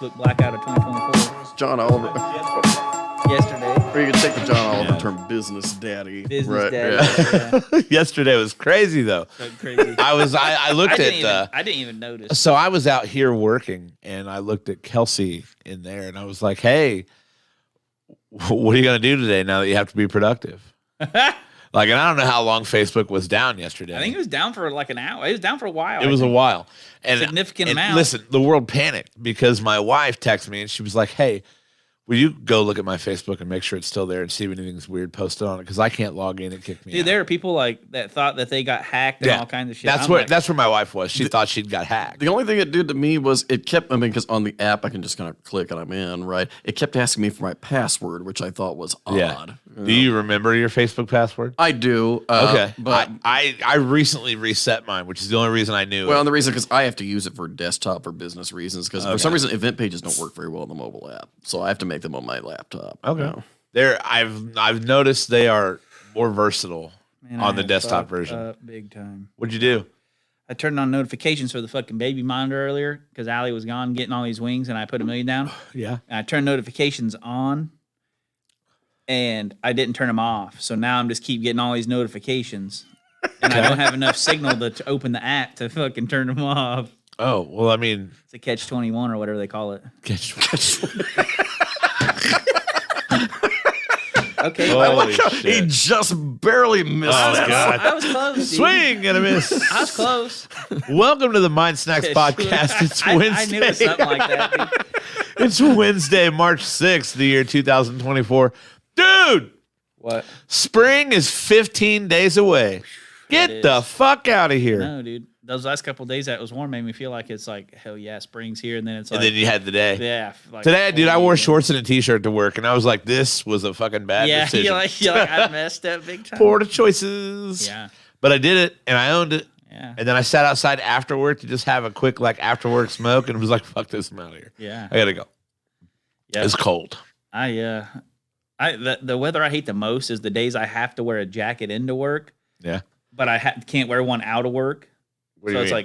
Facebook blackout of 2024. John Oliver. Yesterday. Or you could take the John Oliver term, business daddy. Business daddy. Yeah. Yesterday was crazy though. So crazy. I looked at. I didn't even notice. So I was out here working, and I looked at Kelsey in there, and I was like, "Hey, what are you gonna do today? Now that you have to be productive?" Like, and I don't know how long Facebook was down yesterday. I think it was down for like an hour. It was down for a while. It was a while. And significant amount. Listen, the world panicked because my wife texted me and she was like, "Hey, will you go look at my Facebook and make sure it's still there and see if anything's weird posted on it? Because I can't log in. It kicked me out." Dude, there are people like that thought that they got hacked and all kinds of shit. That's where my wife was. She thought she'd got hacked. The only thing it did to me was it kept, because on the app I can just kind of click and I'm in, right? It kept asking me for my password, which I thought was odd. Yeah. Do you remember your Facebook password? I do. Okay. But I recently reset mine, which is the only reason I knew. Well, and the reason because I have to use it for desktop for business reasons because for some reason event pages don't work very well on the mobile app, so I have to make them on my laptop. Okay. I've noticed they are more versatile on the desktop version. Big time. What'd you do? I turned on notifications for the fucking baby monitor earlier because Allie was gone getting all these wings and I put $1 million down. Yeah. And I turned notifications on and I didn't turn them off. So now I'm just keep getting all these notifications and I don't have enough signal to open the app to fucking turn them off. Oh, well, I mean. It's a catch-21 or whatever they call it. Okay. I like how he just barely missed that. God. I was close. Dude. Swing and a miss. I was close. Welcome to the Mind Snacks podcast. It's Wednesday. I knew it was something like that, dude. It's Wednesday, March 6th, the year 2024. Dude! What? Spring is 15 days away. Get the fuck out of here. No, dude. Those last couple of days that was warm made me feel like it's like, hell yeah, spring's here. And then it's like. And then you had the day. Yeah. Like today, dude, I wore shorts and a t-shirt to work, and I was like, this was a fucking bad decision. You're like, I messed up big time. Poor choices. Yeah. But I did it, and I owned it. Yeah. And then I sat outside after work to just have a quick, after work smoke, and was like, fuck this, I'm out of here. Yeah. I gotta go. Yeah. It's cold. The weather I hate the most is the days I have to wear a jacket into work. Yeah. But I can't wear one out of work. What do so you it's mean?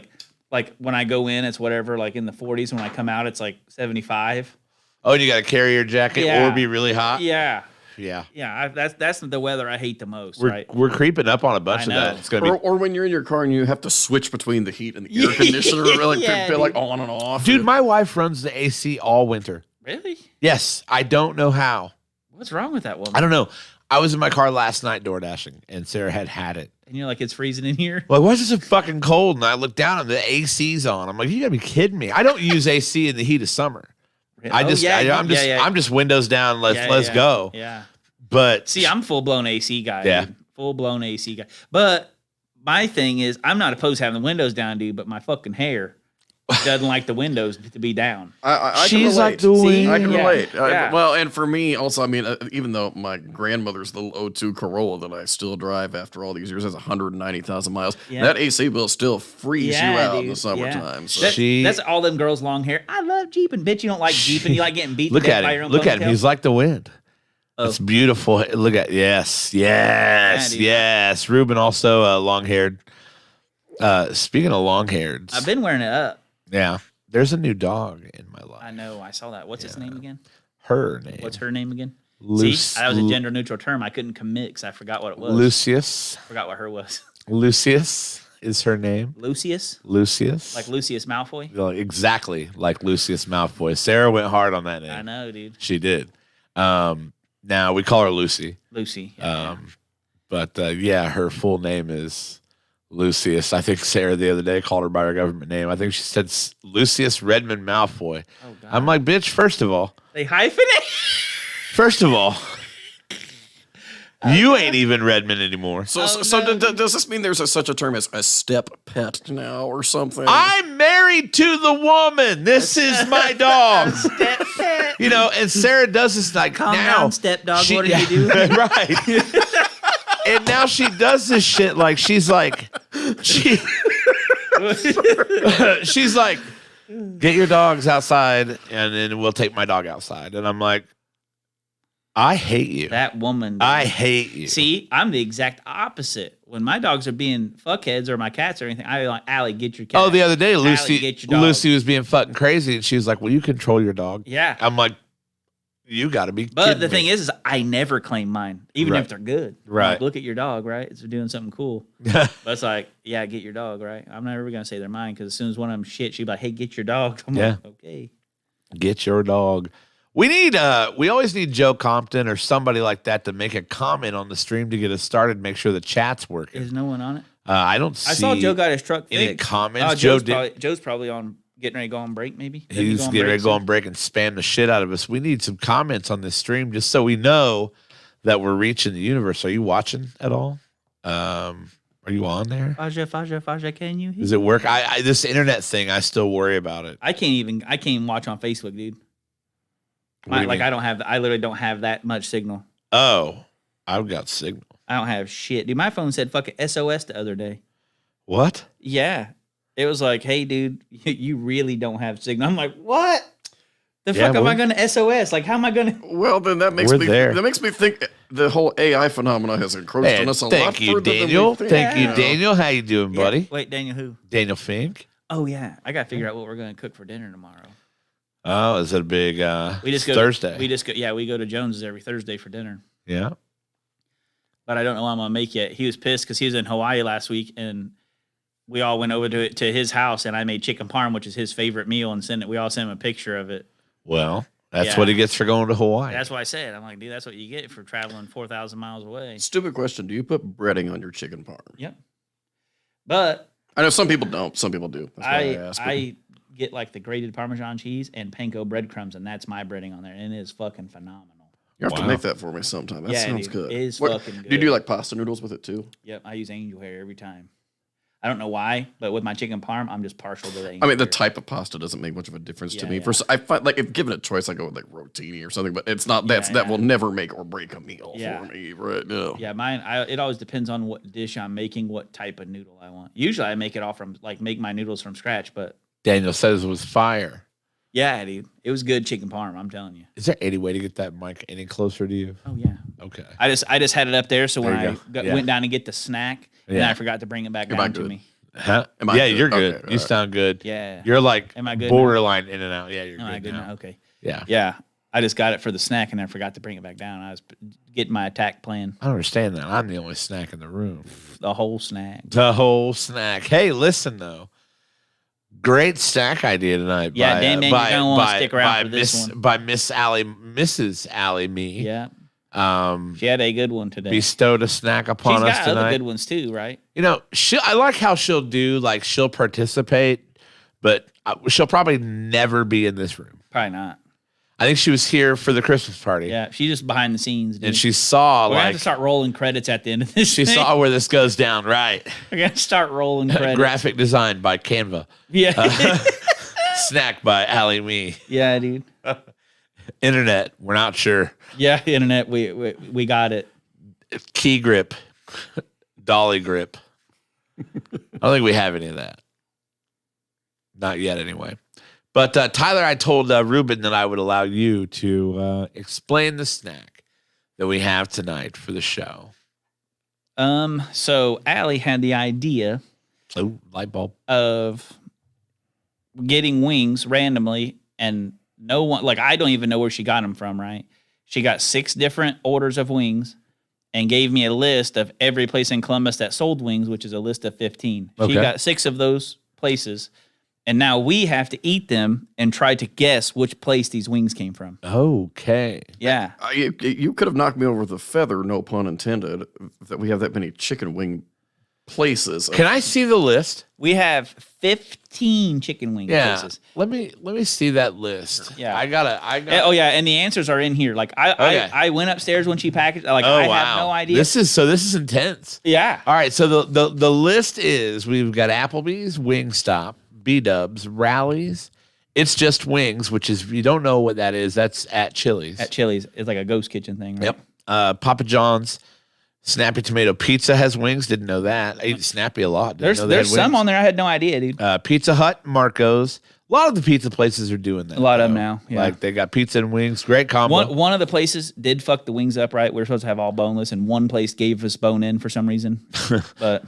like when I go in, it's whatever, like in the 40s. When I come out, it's like 75. Oh, and you got to carry your jacket or be really hot? Yeah. Yeah. Yeah. That's the weather I hate the most, We're, right? we're creeping up on a bunch of that. It's gonna be or when you're in your car and you have to switch between the heat and the air conditioner, like on and off. Dude, my wife runs the AC all winter. Really? Yes. I don't know how. What's wrong with that woman? I don't know. I was in my car last night door dashing, and Sarah had it. And you're like, it's freezing in here? Well, why is it so fucking cold? And I look down and the AC's on. I'm like, you gotta be kidding me. I don't use AC in the heat of summer. I'm just windows down. Let's go. Yeah. But see, I'm full blown AC guy. Yeah. Full blown AC guy. But my thing is, I'm not opposed to having the windows down, dude. But my fucking hair doesn't like the windows to be down. I She's can relate. like the wind. I can relate. Yeah. Well, and for me also, even though my grandmother's little 02 Corolla that I still drive after all these years has 190,000 miles, that AC will still freeze you out in the summertime. Yeah. So. That's all them girls long hair. I love Jeeping. Bitch, you don't like Jeeping. You like getting beat look to death at by him. your own Look at him. ponytail? He's like the wind. It's beautiful. Look at yes. Ruben also long haired. Speaking of long haired, I've been wearing it up. Yeah. There's a new dog in my life. I know. I saw that. What's its name again? Her name. What's her name again? See, that was a gender neutral term. I couldn't commit because I forgot what it was. Lucius. Forgot what her was. Lucius is her name. Lucius? Lucius. Like Lucius Malfoy? Exactly like Lucius Malfoy. Sarah went hard on that name. I know, dude. She did. Now we call her Lucy. Lucy. Yeah. But her full name is Lucius. I think Sarah the other day called her by her government name. I think she said Lucius Redmond Malfoy. Oh, God. I'm like, bitch, first of all. They hyphenate? First of all, you ain't even Redmond anymore. So does this mean there's such a term as a step pet now or something? I'm married to the woman. This is my dog. Step pet. And Sarah does this like Calm now. down, step dog. What do you do? Right. And now she does this shit like she's like she's like, get your dogs outside and then we'll take my dog outside. And I'm like, I hate you. That woman. Dude. I hate you. See, I'm the exact opposite. when my dogs are being fuckheads or my cats or anything, I like, Allie, get your cat. Oh, the other day, Allie, Lucy get your dog. Lucy was being fucking crazy, and she was like, "Will you control your dog?" Yeah. I'm like, "You got to be." But the thing is I never claim mine, even Right. if they're good. Right. Like, look at your dog, right? It's doing something cool. But it's like, yeah, get your dog, right? I'm never gonna say they're mine because as soon as one of them shit, she'd be like, "Hey, get your dog." I'm like, okay. Get your dog. We always need Joe Compton or somebody like that to make a comment on the stream to get us started. Make sure the chat's working. Is no one on it? I don't see. I saw Joe got his truck any fixed. comments. Joe's probably on getting ready to go on break. Maybe he's getting ready to go on break and spam the shit out of us. We need some comments on this stream just so we know that we're reaching the universe. Are you watching at all? Are you on there? Faja, can you hear? Does it work? I this internet thing, I still worry about it. I can't even watch on Facebook, dude. What do you mean? I literally don't have that much signal. Oh, I've got signal. I don't have shit. Dude, my phone said fucking SOS the other day. What? Yeah. It was like, hey, dude, you really don't have signal. I'm like, what? The fuck am I going to SOS? Like, how am I going to? Well, then that makes me think the whole AI phenomenon has encroached on us a lot further Daniel. than we think. Thank you, Daniel. How you doing, buddy? Wait, Daniel who? Daniel Fink. Oh, yeah. I got to figure out what we're going to cook for dinner tomorrow. Oh, is it a big Thursday? We go to Jones's every Thursday for dinner. Yeah. But I don't know what I'm going to make yet. He was pissed because he was in Hawaii last week, and we all went over to his house, and I made chicken parm, which is his favorite meal, and we all sent him a picture of it. Well, that's what he gets for going to Hawaii. That's what I said. I'm like, dude, that's what you get for traveling 4,000 miles away. Stupid question. Do you put breading on your chicken parm? Yep. But I know some people don't. Some people do. That's why I asked. I get like the grated Parmesan cheese and panko breadcrumbs, and that's my breading on there, and it is fucking phenomenal. You have to make that for me sometime. That sounds good. It is fucking good. Do you do like pasta noodles with it too? Yep, I use angel hair every time. I don't know why, but with my chicken parm, I'm just partial to the angel I mean, the hair. type of pasta doesn't make much of a difference to me. I find like if given a choice, I go with like rotini or something, but it's not that will never make or break a meal for me, right? No. Yeah, mine. It always depends on what dish I'm making, what type of noodle I want. Usually, I make it all from make my noodles from scratch, but Daniel says it was fire. Yeah, dude, it was good chicken parm. I'm telling you. Is there any way to get that mic any closer to you? Oh yeah. Okay. I just had it up there, so when I Yeah. went down to get the snack, and then I forgot to bring it back down to me. Huh? Am I Yeah, good? you're good. Okay, You all right. sound good. Yeah. You're like Am I good borderline in and out. Yeah, you're Am I good good now. now? Okay. Yeah. Yeah. I just got it for the snack, and I forgot to bring it back down. I was getting my attack plan. I don't understand that. I'm the only snack in the room. The whole snack. The whole snack. Hey, listen though. Great snack idea tonight. Yeah, by, damn, man, by, you're gonna want by, to stick around by for this one. By Mrs. Allie me. Yeah. Um, She had a good one today. bestowed a snack She's upon us got tonight. other good ones too, right? You know, I like how she'll do, like, she'll participate, but she'll probably never be in this room. Probably not. I think she was here for the Christmas party. Yeah, she's just behind the scenes, dude. And she saw, We're gonna have like, to start rolling credits at the end of this. she thing. saw where this goes down, right? We're gonna start rolling credits. Graphic design by Canva. Yeah. Snack by Allie Me. Yeah, dude. Internet, we're not sure. Yeah, internet. We got it. Key grip. Dolly grip. I don't think we have any of that. Not yet, anyway. But Tyler, I told Ruben that I would allow you to explain the snack that we have tonight for the show. So Allie had the idea Light bulb. of getting wings randomly, and no one, like, I don't even know where she got them from, right? She got 6 different orders of wings and gave me a list of every place in Columbus that sold wings, which is a list of 15. She got 6 of those places, and now we have to eat them and try to guess which place these wings came from. Okay. Yeah. You could have knocked me over with a feather, no pun intended, that we have that many chicken wing places. Can I see the list? We have 15 chicken wing places. Let me see that list. Yeah. I got Oh yeah, and the answers are in here. Like I went upstairs when she packaged. Like I have no idea. This is intense. Yeah. All right, so the list is we've got Applebee's, Wingstop, B-Dubs, Rallies. It's Just Wings, which is, you don't know what that is. That's at Chili's. At Chili's, it's like a ghost kitchen thing, right? Yep. Papa John's, Snappy Tomato Pizza has wings. Didn't know that. I eat Snappy a lot. There's some on there. I had no idea, dude. Pizza Hut, Marco's. A lot of the pizza places are doing that. A lot of them now. Yeah. Like they got pizza and wings. Great combo. One of the places did fuck the wings up, right? We were supposed to have all boneless, and one place gave us bone in for some reason. But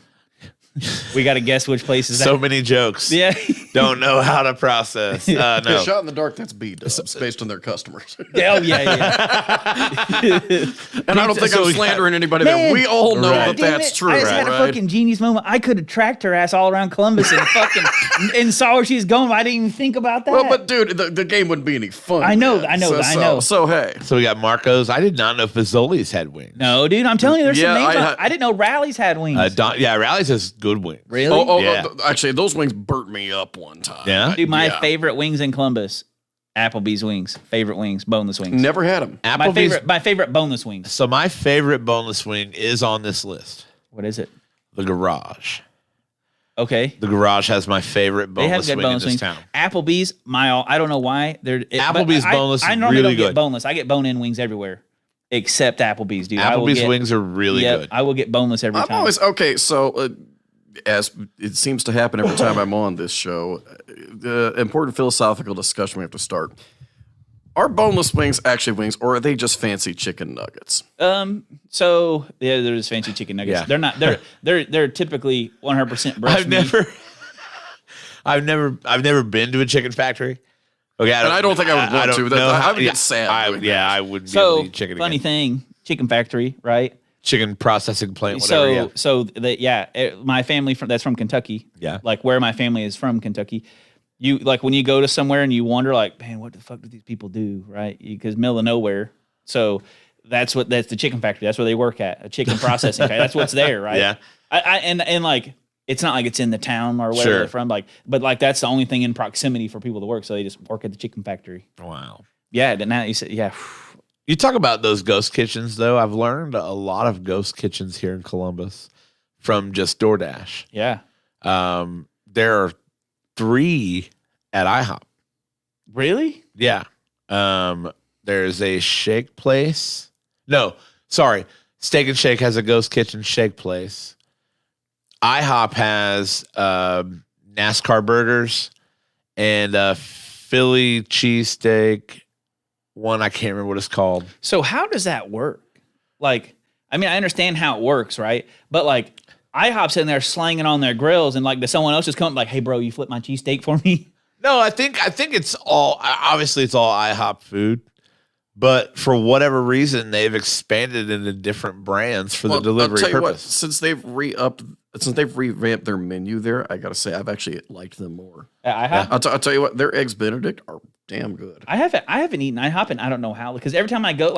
we got to guess which place is that. So many jokes. Yeah. Don't know how to process. No. Shot in the dark, that's B-dubs based on their customers. Yeah, yeah. And I don't think I'm slandering anybody there. We all know that's true. I just had a fucking genius moment. I could have tracked her ass all around Columbus and fucking and saw where she's going. But I didn't even think about that. Well, but dude, the game wouldn't be any fun. I know. So hey. So we got Marco's. I did not know Fazoli's had wings. No, dude, I'm telling you, there's some names. I didn't know Rally's had wings. Rally's has good wings. Really? Yeah. Actually, those wings burnt me up one time. Yeah? Dude, my favorite wings in Columbus, Applebee's wings. Favorite wings, boneless wings. Never had them. My favorite boneless wings. So my favorite boneless wing is on this list. What is it? The Garage. Okay. The Garage has my favorite boneless wing in this town. Applebee's, I don't know why. Applebe's boneless is I normally really don't good. get boneless. I get bone-in wings everywhere, except Applebee's, dude. Applebee's wings are really good. I will get boneless every time. So as it seems to happen every time I'm on this show, the important philosophical discussion we have to start. Are boneless wings actually wings, or are they just fancy chicken nuggets? So yeah, they're just fancy chicken nuggets. Yeah. They're not. They're typically 100% breast meat. I've never been to a chicken factory. Okay, I don't think I would want to. I would get sad. I wouldn't be able to eat chicken funny again. thing, chicken factory, right? Chicken processing plant, whatever. My family that's from Kentucky. Yeah. Like where my family is from, Kentucky. You like when you go to somewhere and you wonder, like, man, what the fuck do these people do, right? Because middle of nowhere. So that's the chicken factory. That's where they work at, a chicken processing factory. That's what's there, right? Yeah. And like it's not like it's in the town or wherever they're from, but that's the only thing in proximity for people to work. So they just work at the chicken factory. Wow. Yeah. Now you said, yeah. You talk about those ghost kitchens, though. I've learned a lot of ghost kitchens here in Columbus from just DoorDash. Yeah. There are 3 at IHOP. Really? Yeah. There's a shake place. No, sorry. Steak and Shake has a ghost kitchen shake place. IHOP has NASCAR burgers and Philly cheesesteak. One, I can't remember what it's called. So how does that work? Like, I mean, I understand how it works, right? But like, IHOP's in there slanging on their grills, and like, does someone else just come like, "Hey, bro, you flip my cheesesteak for me?" No, I think it's all obviously it's all IHOP food, but for whatever reason they've expanded into different brands for the delivery purpose. Since they've revamped their menu there, I gotta say I've actually liked them more. I'll tell you what, their eggs Benedict are damn good. I haven't eaten IHOP, and I don't know how, because every time I go,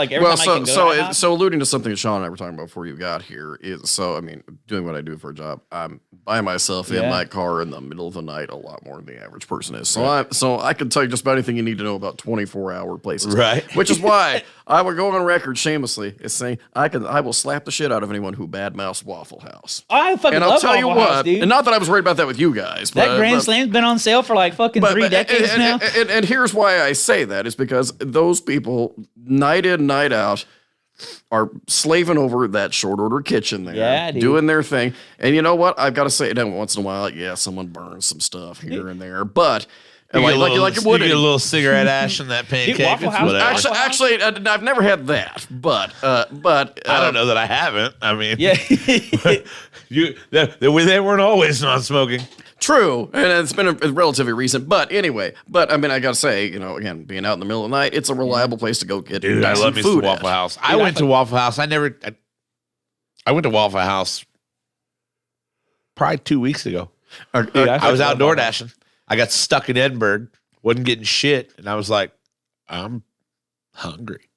so alluding to something Sean and I were talking about before you got here is, I mean, doing what I do for a job, I'm by myself in my car in the middle of the night a lot more than the average person is. So I can tell you just about anything you need to know about 24-hour places, right? Which is why I would go on record shamelessly as saying I will slap the shit out of anyone who badmouths Waffle House. I fucking love Waffle House, dude. And not that I was worried about that with you guys. That Grand Slam's been on sale for like fucking 3 decades now. And here's why I say that is because those people, night in, night out, are slaving over that short order kitchen there, doing their thing. And you know what? I've got to say, once in a while, someone burns some stuff here and there, but you get a little cigarette ash in that pancake. Dude, Waffle House, actually, I've never had that, but I don't know that I haven't. I mean, they weren't always non-smoking. True, and it's been relatively recent, but anyway. But I mean, I gotta say, again, being out in the middle of the night, it's a reliable place to go get. Dude, I love me some Waffle House. I went to Waffle House. I went to Waffle House probably 2 weeks ago. I was out door dashing. I got stuck in Edinburgh, wasn't getting shit, and I was like, I'm hungry.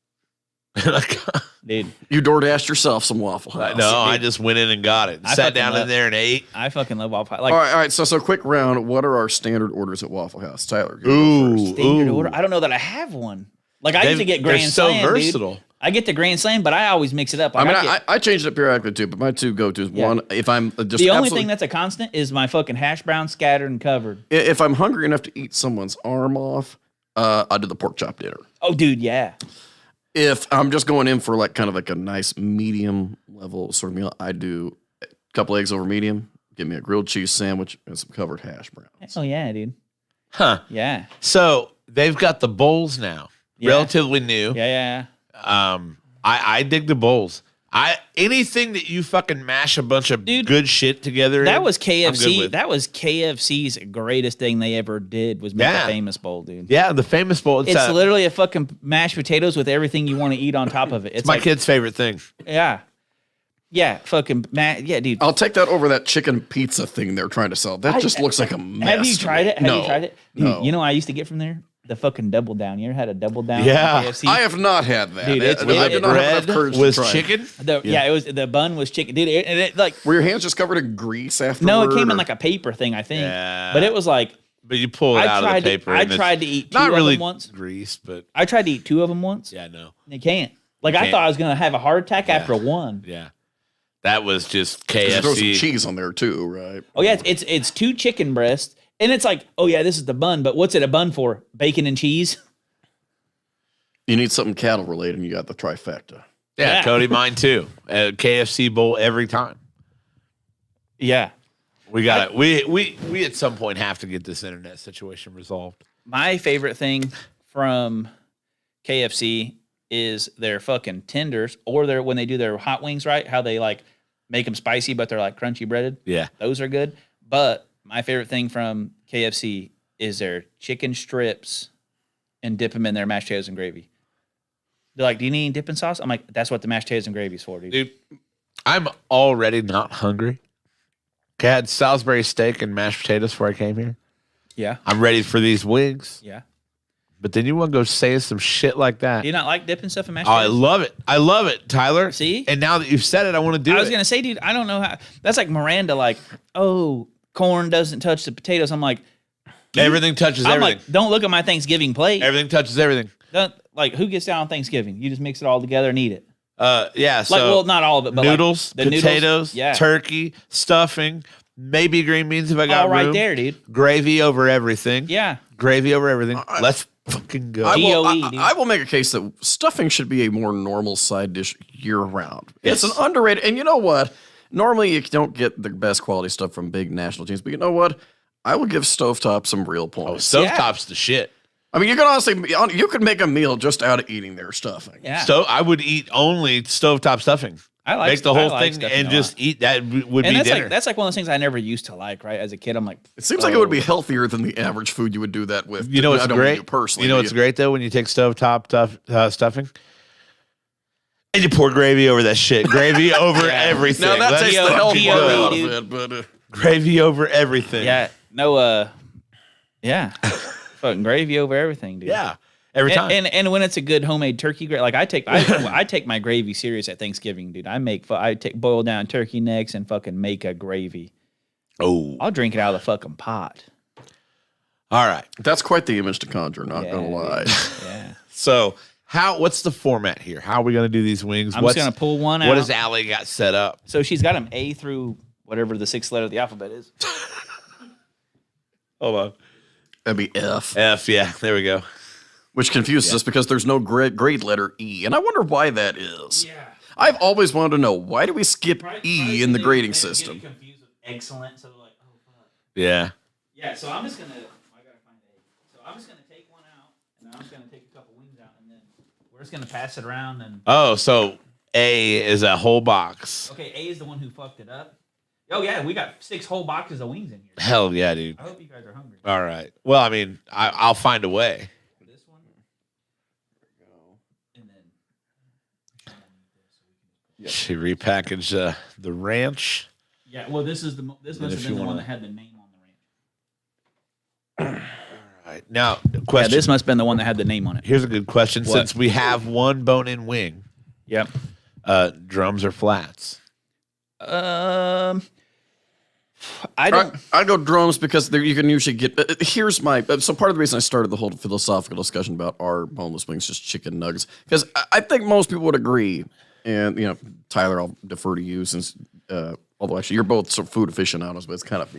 Dude, you DoorDashed yourself some Waffle House. No, I just went in and got it. Sat down in there and ate. I fucking love Waffle House. All right. So quick round. What are our standard orders at Waffle House, Tyler? Standard order. I don't know that I have one. Like I used to get Grand Slam. They're so versatile. Dude. I get the Grand Slam, but I always mix it up. Like I changed it periodically too. But my 2 go-tos. One, if I'm just the only thing that's a constant is my fucking hash brown scattered and covered. If I'm hungry enough to eat someone's arm off, I do the pork chop dinner. Oh, dude, yeah. If I'm just going in for like kind of like a nice medium level sort of meal, I do a couple eggs over medium. Give me a grilled cheese sandwich and some covered hash browns. Oh yeah, dude. Huh. Yeah. So they've got the bowls now. Yeah. Relatively new. Yeah. I dig the bowls. Anything that you fucking mash a bunch of good shit together. That in, was I'm good KFC. with. That was KFC's greatest thing they ever did was make a famous bowl, dude. Yeah, the famous bowl. It's literally a fucking mashed potatoes with everything you want to eat on top of it. It's my kid's favorite thing. Yeah. Yeah, yeah, dude. I'll take that over that chicken pizza thing they're trying to sell. That just looks like a mess. Have you tried it? Have you tried it? Dude, No. you know what I used to get from there? The fucking double down. You ever had a double down? Yeah. from KFC? I have not had that. Dude, it's I did not have enough Bread courage was to try. chicken. Yeah, it was the bun was chicken, dude. It like Were your hands just covered in grease afterward? no, it came in like a paper thing, I think. Yeah. But it was like But you pull it out of the paper. I and it's tried to eat two not of really them once. grease, but I tried to eat two of them once. yeah, no. You can't. Like I thought I was gonna have a heart attack after one. Yeah. That was just You throw some KFC. cheese on there too, right? Oh yeah, it's two chicken breasts, and it's like, oh yeah, this is the bun, but what's it a bun for? Bacon and cheese. You need something cattle related, and you got the trifecta. Yeah, Yeah. Cody, mine too. KFC bowl every time. Yeah. We got it. We at some point have to get this internet situation resolved. My favorite thing from KFC is their fucking tenders, or their when they do their hot wings, right? How they like make them spicy, but they're like crunchy breaded. Yeah. Those are good. But my favorite thing from KFC is their chicken strips and dip them in their mashed potatoes and gravy. They're like, do you need any dipping sauce? I'm like, that's what the mashed potatoes and gravy's for, dude. Dude, I'm already not hungry. I had Salisbury steak and mashed potatoes before I came here. Yeah. I'm ready for these wings. Yeah. But then you want to go say some shit like that. Do you not like dipping stuff in mashed Oh, I potatoes? love it. I love it, Tyler. See? And now that you've said it, I want to do it. I was going to say, dude, I don't know how. That's like Miranda, like, oh, corn doesn't touch the potatoes. I'm like, Everything touches I'm everything. like, don't look at my Thanksgiving plate. Everything touches everything. Like, who gets down on Thanksgiving? You just mix it all together and eat it. Yeah. So Like, well, not all of it, but noodles, like the potatoes, noodles, yeah, turkey, stuffing, maybe green beans if I got all right room. there, dude. Gravy over everything. Yeah, Gravy over everything. Let's fucking go. dude. I will make a case that stuffing should be a more normal side dish year round. It's an underrated, and you know what? Normally you don't get the best quality stuff from big national chains, but you know what? I will give Stovetop some real points. Stovetop's the shit. I mean, you can honestly, you could make a meal just out of eating their stuffing. yeah. So I would eat only stovetop stuffing. I like Make the whole I like thing stuffing and a just lot. eat that would And be that's dinner. like that's like one of those things I never used to like. Right, as a kid, I'm like, It seems like it would be healthier than the average food you would do that with. You know what's I don't mean great? you personally. You know but what's great though when you take stovetop stuffing and you pour gravy over that shit. Gravy over everything. Now that Let's takes the P.O.D., health part out dude. of it, but gravy over everything. yeah, no, yeah, fucking gravy over everything, dude. Yeah. Every time. And when it's a good homemade turkey gravy, like I take my gravy serious at Thanksgiving, dude. I take boil down turkey necks and fucking make a gravy. Oh. I'll drink it out of the fucking pot. All right. that's quite the image to conjure. Not Yeah, gonna lie. Yeah, So what's the format here? How are we gonna do these wings? I'm just gonna pull one out. What has Allie got set up? So she's got them A through whatever the sixth letter of the alphabet is. Hold on. That'd be F, F, yeah. There we go. which confuses us because there's no grade letter E, and I wonder why that is. Yeah. I've always wanted to know, why do we skip E in the grading system? Confused with excellent, so they're like, oh fuck. Yeah. Yeah, so I'm just gonna. I gotta find A. So I'm just gonna take one out, and then I'm just gonna take a couple wings out, and then we're just gonna pass it around. And Oh, so A is a whole box. okay, A is the one who fucked it up. Oh yeah, we got 6 whole boxes of wings in here. Hell yeah, dude. I hope you guys are hungry. All right. Well, I mean, I'll find a way. This one. And then. She repackaged the ranch. Yeah, well, this is this must if have you been the one wanna- that had the name on the ranch. All right. Now, Yeah, question. this must have been the one that had the name on it. Here's a good question. What? Since we have one bone-in wing, Yep. drums or flats? I don't. I go drums because there you can usually get. Here's my so part of the reason I started the whole philosophical discussion about are boneless wings just chicken nuggets, because I think most people would agree, and you know, Tyler, I'll defer to you since although actually you're both sort of food aficionados, but it's kind of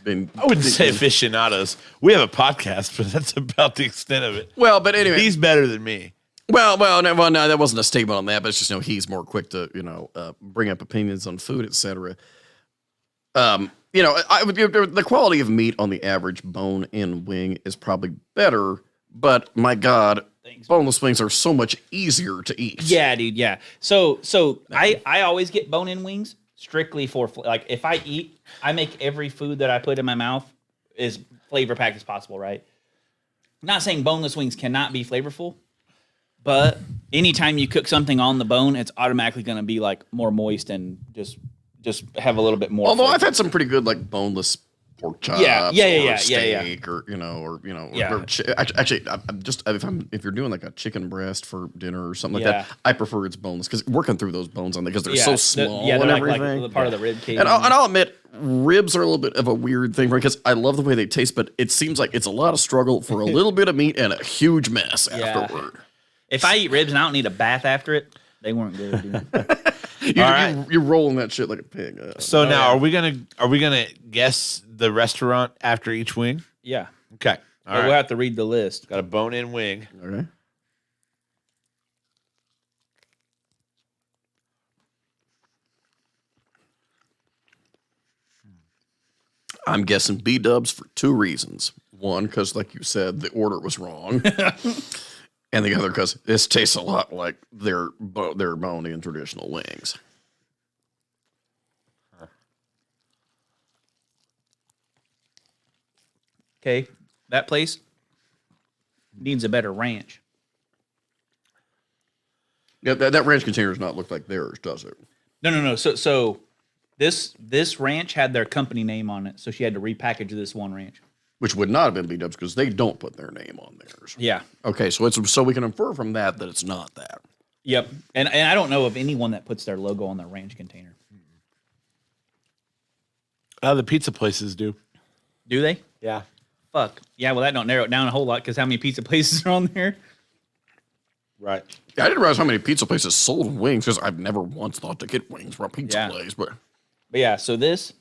been. I wouldn't say aficionados. We have a podcast, but that's about the extent of it. Well, but anyway, He's better than me. Well, no, that wasn't a statement on that, but it's just he's more quick to bring up opinions on food, etc. The quality of meat on the average bone-in wing is probably better, but my God, boneless wings are so much easier to eat. Yeah, dude. Yeah. So I always get bone-in wings strictly for like if I eat, I make every food that I put in my mouth as flavor packed as possible, right? I'm not saying boneless wings cannot be flavorful, but anytime you cook something on the bone, it's automatically going to be like more moist and just have a little bit more. Although flavor. I've had some pretty good like boneless pork chops, or steak, or actually, if you're doing like a chicken breast for dinner or something like that, I prefer it's boneless because working through those bones on there because they're so small they're and like everything. Like part of the rib cage. And I'll admit, ribs are a little bit of a weird thing because I love the way they taste, but it seems like it's a lot of struggle for a little bit of meat and a huge mess afterward. If I eat ribs and I don't need a bath after it, they weren't good, dude. You're rolling that shit like a pig. So now, are we gonna guess the restaurant after each wing? Yeah. Okay. All right. We'll have to read the list. Got a bone-in wing. Okay. I'm guessing B-dubs for two reasons. One, because like you said, the order was wrong. And the other, because this tastes a lot like their bone-in traditional wings. Okay, that place needs a better ranch. Yeah, that ranch container does not look like theirs, does it? No. So this ranch had their company name on it, so she had to repackage this one ranch. Which would not have been B-dubs because they don't put their name on theirs. Yeah. Okay, so we can infer from that it's not that. Yep. And I don't know of anyone that puts their logo on their ranch container. The pizza places do. Do they? Yeah. Fuck. Yeah, well, that don't narrow it down a whole lot because how many pizza places are on there? Right. Yeah, I didn't realize how many pizza places sold wings because I've never once thought to get wings from a pizza place. But yeah, so this,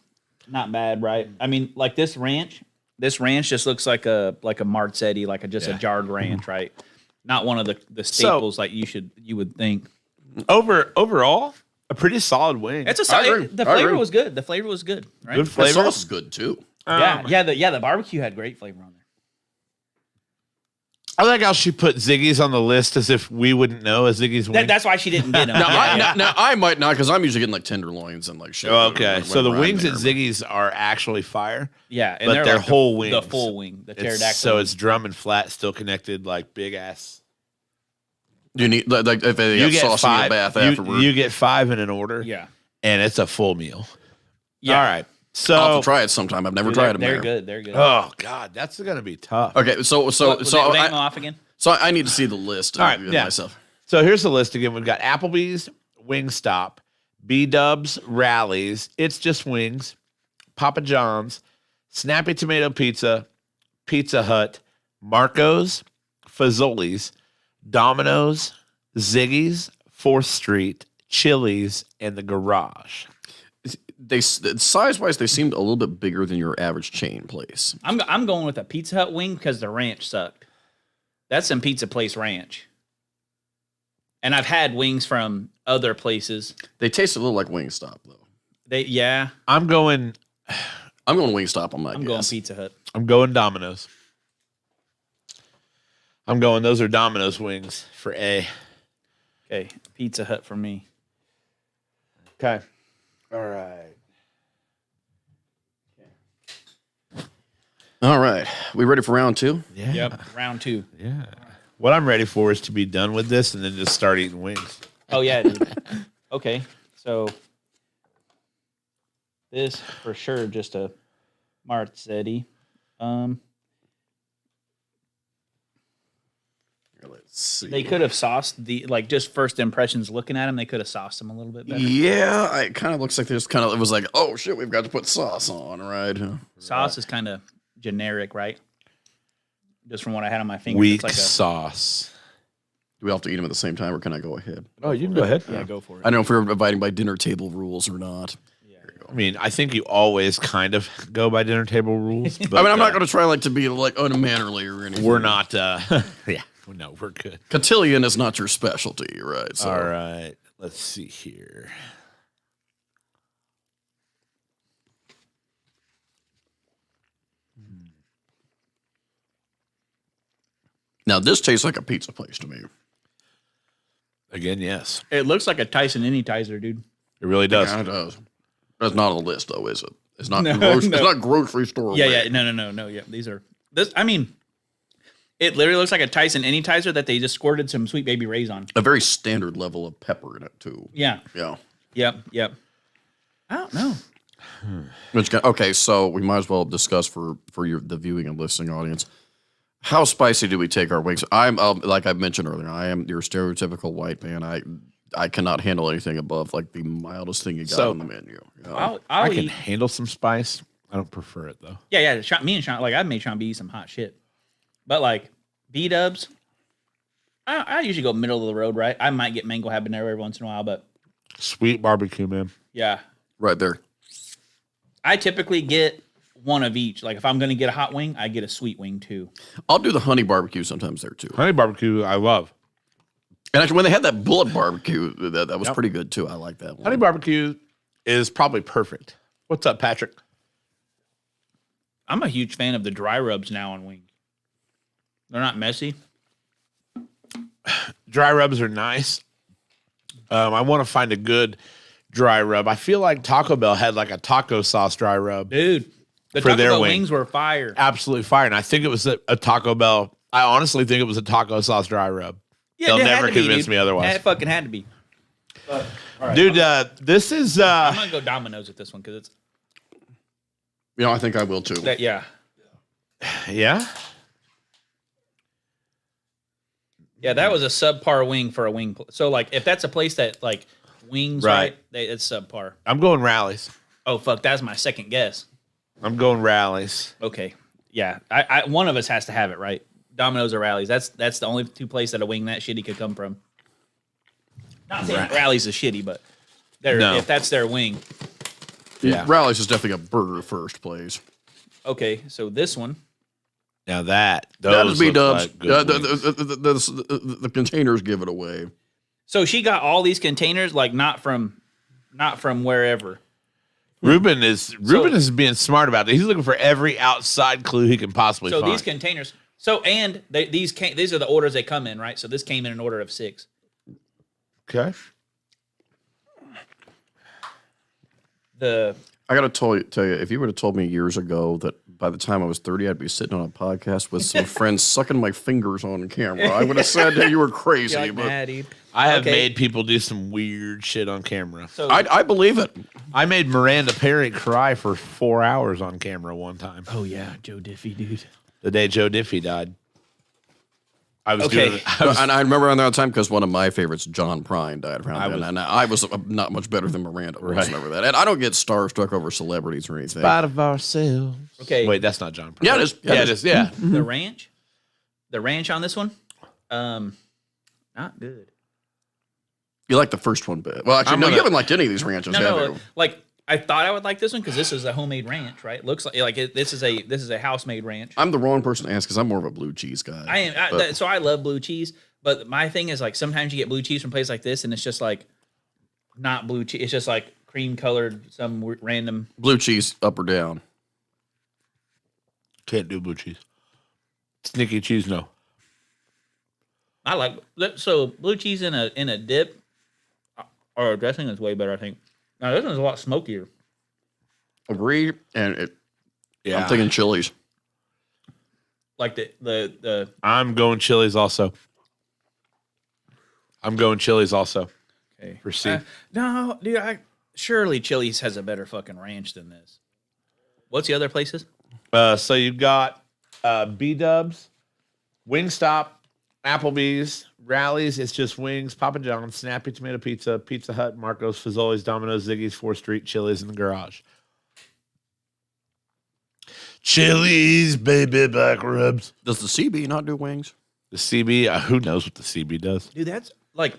not bad, right? I mean, like this ranch just looks like a Marzetti, like a jarred ranch, right? Not one of the staples like you would think. Overall, a pretty solid wing. It's a solid. The flavor was good. The flavor was good. Right? Good flavor. The sauce is good too. The barbecue had great flavor on there. I like how she put Ziggy's on the list as if we wouldn't know a Ziggy's wing. That's why she didn't get them. Now I might not because I'm usually getting like tenderloins and like shit. Oh, okay, so the wings at Ziggy's are actually fire. Yeah, and but they're like whole wings. The full wing, the pterodactyl. So it's drum and flat, still connected, like big ass. You need like if they have sauce in your bath afterwards. You get 5 in an order. Yeah, and it's a full meal. Yeah. All right. So I'll have to try it sometime. I've never tried them. They're good. They're good. Oh God, that's gonna be tough. Okay, so off again. So I need to see the list. All right, myself. So here's the list again. We've got Applebee's, Wingstop, B-Dubs, Rallies, It's Just Wings, Papa John's, Snappy Tomato Pizza, Pizza Hut, Marco's, Fazoli's, Domino's, Ziggy's, 4th Street, Chili's, and the Garage. They size-wise, they seemed a little bit bigger than your average chain place. I'm going with a Pizza Hut wing because the ranch sucked. That's some pizza place ranch. And I've had wings from other places. They taste a little like Wingstop, though. I'm going Wingstop on my guess. I'm going Pizza Hut. I'm going Domino's. Those are Domino's wings for A. Okay, Pizza Hut for me. Okay. All right. All right. We ready for round 2? Yeah. Yep, round 2. Yeah. What I'm ready for is to be done with this and then just start eating wings. Oh, yeah, dude. Okay, so this for sure just a Marzetti. Let's see. They could have sauced just first impressions looking at them. They could have sauced them a little bit better. Yeah, it kind of looks like they just it was like, oh shit, we've got to put sauce on, right? Sauce is kind of generic, right? Just from what I had on my fingers. Weak it's like sauce. Do we have to eat them at the same time, or can I go ahead? Oh, you can go ahead. Yeah, go for it. I don't know if we're abiding by dinner table rules or not. I mean, I think you always kind of go by dinner table rules. But, I'm not going to try to be like unmannerly or anything. We're not. No, we're good. Cotillion is not your specialty, right? So. All right. Let's see here. Now, this tastes like a pizza place to me. Again, yes. It looks like a Tyson Anytizer, dude. It really does. Yeah, it does. That's not on the list, though, is it? It's not. No, It's no. not grocery store. Yeah, weight. yeah. No. Yeah, these are this. I mean, it literally looks like a Tyson Anytizer that they just squirted some Sweet Baby Ray's on. A very standard level of pepper in it too. Yeah. Yeah. Yep. I don't know. Okay, so we might as well discuss for the viewing and listening audience. How spicy do we take our wings? I'm like I mentioned earlier. I am your stereotypical white man. I cannot handle anything above like the mildest thing you got on the menu. You know? I'll I can eat. handle some spice. I don't prefer it though. Yeah. Me and Sean, like I've made Sean B eat some hot shit, but like B-dubs, I usually go middle of the road, right? I might get mango habanero every once in a while, but Sweet barbecue, man. yeah, Right there. I typically get one of each. Like if I'm gonna get a hot wing, I get a sweet wing too. I'll do the honey barbecue sometimes there too. Honey barbecue, I love. And actually, when they had that bullet barbecue, that was pretty good too. I like that one. Honey barbecue is probably perfect. What's up, Patrick? I'm a huge fan of the dry rubs now on wings. They're not messy. Dry rubs are nice. I want to find a good dry rub. I feel like Taco Bell had like a taco sauce dry rub. Dude, the For Taco their Bell wing. wings were fire. Absolutely fire. And I think it was a Taco Bell. I honestly think it was a taco sauce dry rub. Yeah, They'll it had never to be, convince dude. me otherwise. It fucking had to be. But, all right, Dude, this is I'm gonna go Domino's with this one because it's You know, I think I will too. that. Yeah, yeah. that was a subpar wing for a wing. So like, if that's a place that like wings, Right. it's subpar. I'm going rallies. Oh fuck, that's my second guess. I'm going rallies. Okay, yeah, I one of us has to have it, right? Domino's or Rallies. That's the only two places that a wing that shitty could come from. Not saying Rallies is shitty, but if that's their wing. Yeah. Rallies is definitely a burger first place. Okay, so this one. Now that That those is B look dubs. like good wings. The containers give it away. So she got all these containers, like not from wherever. Ruben is being smart about it. He's looking for every outside clue he can possibly So find. these containers. So and these are the orders they come in, right? So this came in an order of 6. Okay. I got to tell you, if you would have told me years ago that by the time I was 30, I'd be sitting on a podcast with some friends sucking my fingers on camera, I would have said that you were crazy. You're like, but nah, dude. I have Okay. made people do some weird shit on camera. So I believe it. I made Miranda Perry cry for 4 hours on camera one time. oh yeah, Joe Diffie, dude. The day Joe Diffie died. I was Okay. doing And I remember around that time because one of my favorites, John Prine, died around then. was- And I was not much better than Miranda was Right. over that. And I don't get starstruck over celebrities or anything. out of ourselves. Okay. Wait, that's not John. Yeah, it is. Yeah, it is. Yeah. The ranch on this one, not good. You like the first one, but well, actually, I'm no, gonna- you haven't liked any of these ranches, have No, you? like I thought I would like this one because this is a homemade ranch, right? Looks like this is a house-made ranch. I'm the wrong person to ask because I'm more of a blue cheese guy. I am But- so I love blue cheese, but my thing is like sometimes you get blue cheese from places like this, and it's just like not blue cheese. It's just like cream colored, some random. blue cheese up or down. Can't do blue cheese. Sneaky cheese, no. I like so blue cheese in a dip or a dressing is way better. I think. Now this one's a lot smokier. Agree, and Yeah. I'm thinking chilies. Like the I'm going Chili's also. okay. For C. No, dude. Surely Chili's has a better fucking ranch than this. What's the other places? So you've got B-Dubs, Wingstop, Applebee's, Rallies, It's Just Wings, Papa John's, Snappy Tomato Pizza, Pizza Hut, Marco's, Fazoli's, Domino's, Ziggy's, 4th Street, Chili's in the garage. Chili's, baby back ribs. Does the CB not do wings? The CB, who knows what the CB does? Dude, that's like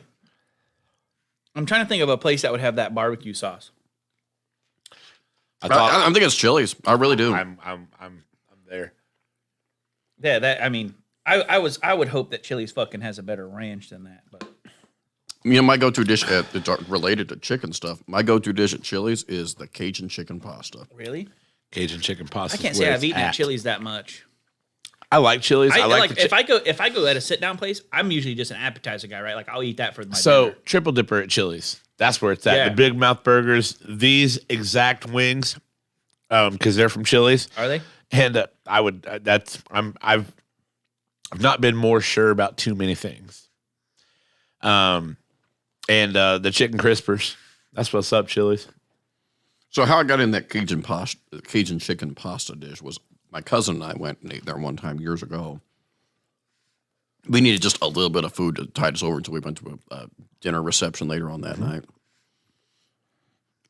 I'm trying to think of a place that would have that barbecue sauce. I think it's chilies. I really do. I'm there. Yeah, that I mean, I would hope that Chili's fucking has a better ranch than that, but My go-to dish related to chicken stuff. My go-to dish at Chili's is the Cajun chicken pasta. really, Cajun chicken pasta. I can't say I've eaten at Chili's that much. I like Chili's. I like if I go at a sit down place, I'm usually just an appetizer guy, right? Like I'll eat that for my dinner. Triple Dipper at Chili's. That's where it's at. Yeah. The Big Mouth burgers. These exact wings, because they're from Chili's. Are they? And I've not been more sure about too many things. And the chicken crispers. That's what's up, Chili's. So how I got in that Cajun chicken pasta dish was my cousin and I went and ate there one time years ago. We needed just a little bit of food to tide us over until we went to a dinner reception later on that night.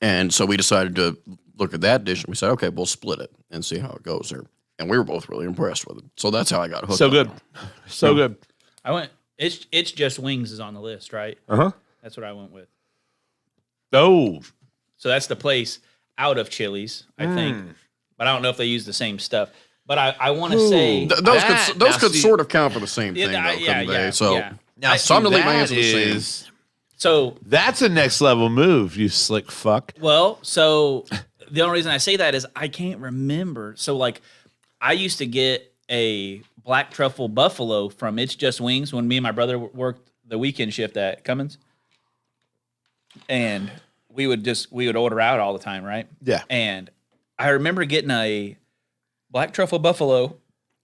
And so we decided to look at that dish and we said, okay, we'll split it and see how it goes there. And we were both really impressed with it. So that's how I got hooked. So good. So good. I went. It's just wings is on the list, right? Uh-huh. That's what I went with. Oh. So that's the place out of Chili's, I think. But I don't know if they use the same stuff. But I want to say those could sort of count for the same thing, though, couldn't they? So now, so I'm gonna leave my answer the same. So that's a next level move, you slick fuck. Well, so the only reason I say that is I can't remember. So like, I used to get a black truffle buffalo from It's Just Wings when me and my brother worked the weekend shift at Cummins, and we would order out all the time, right? Yeah. And I remember getting a black truffle buffalo,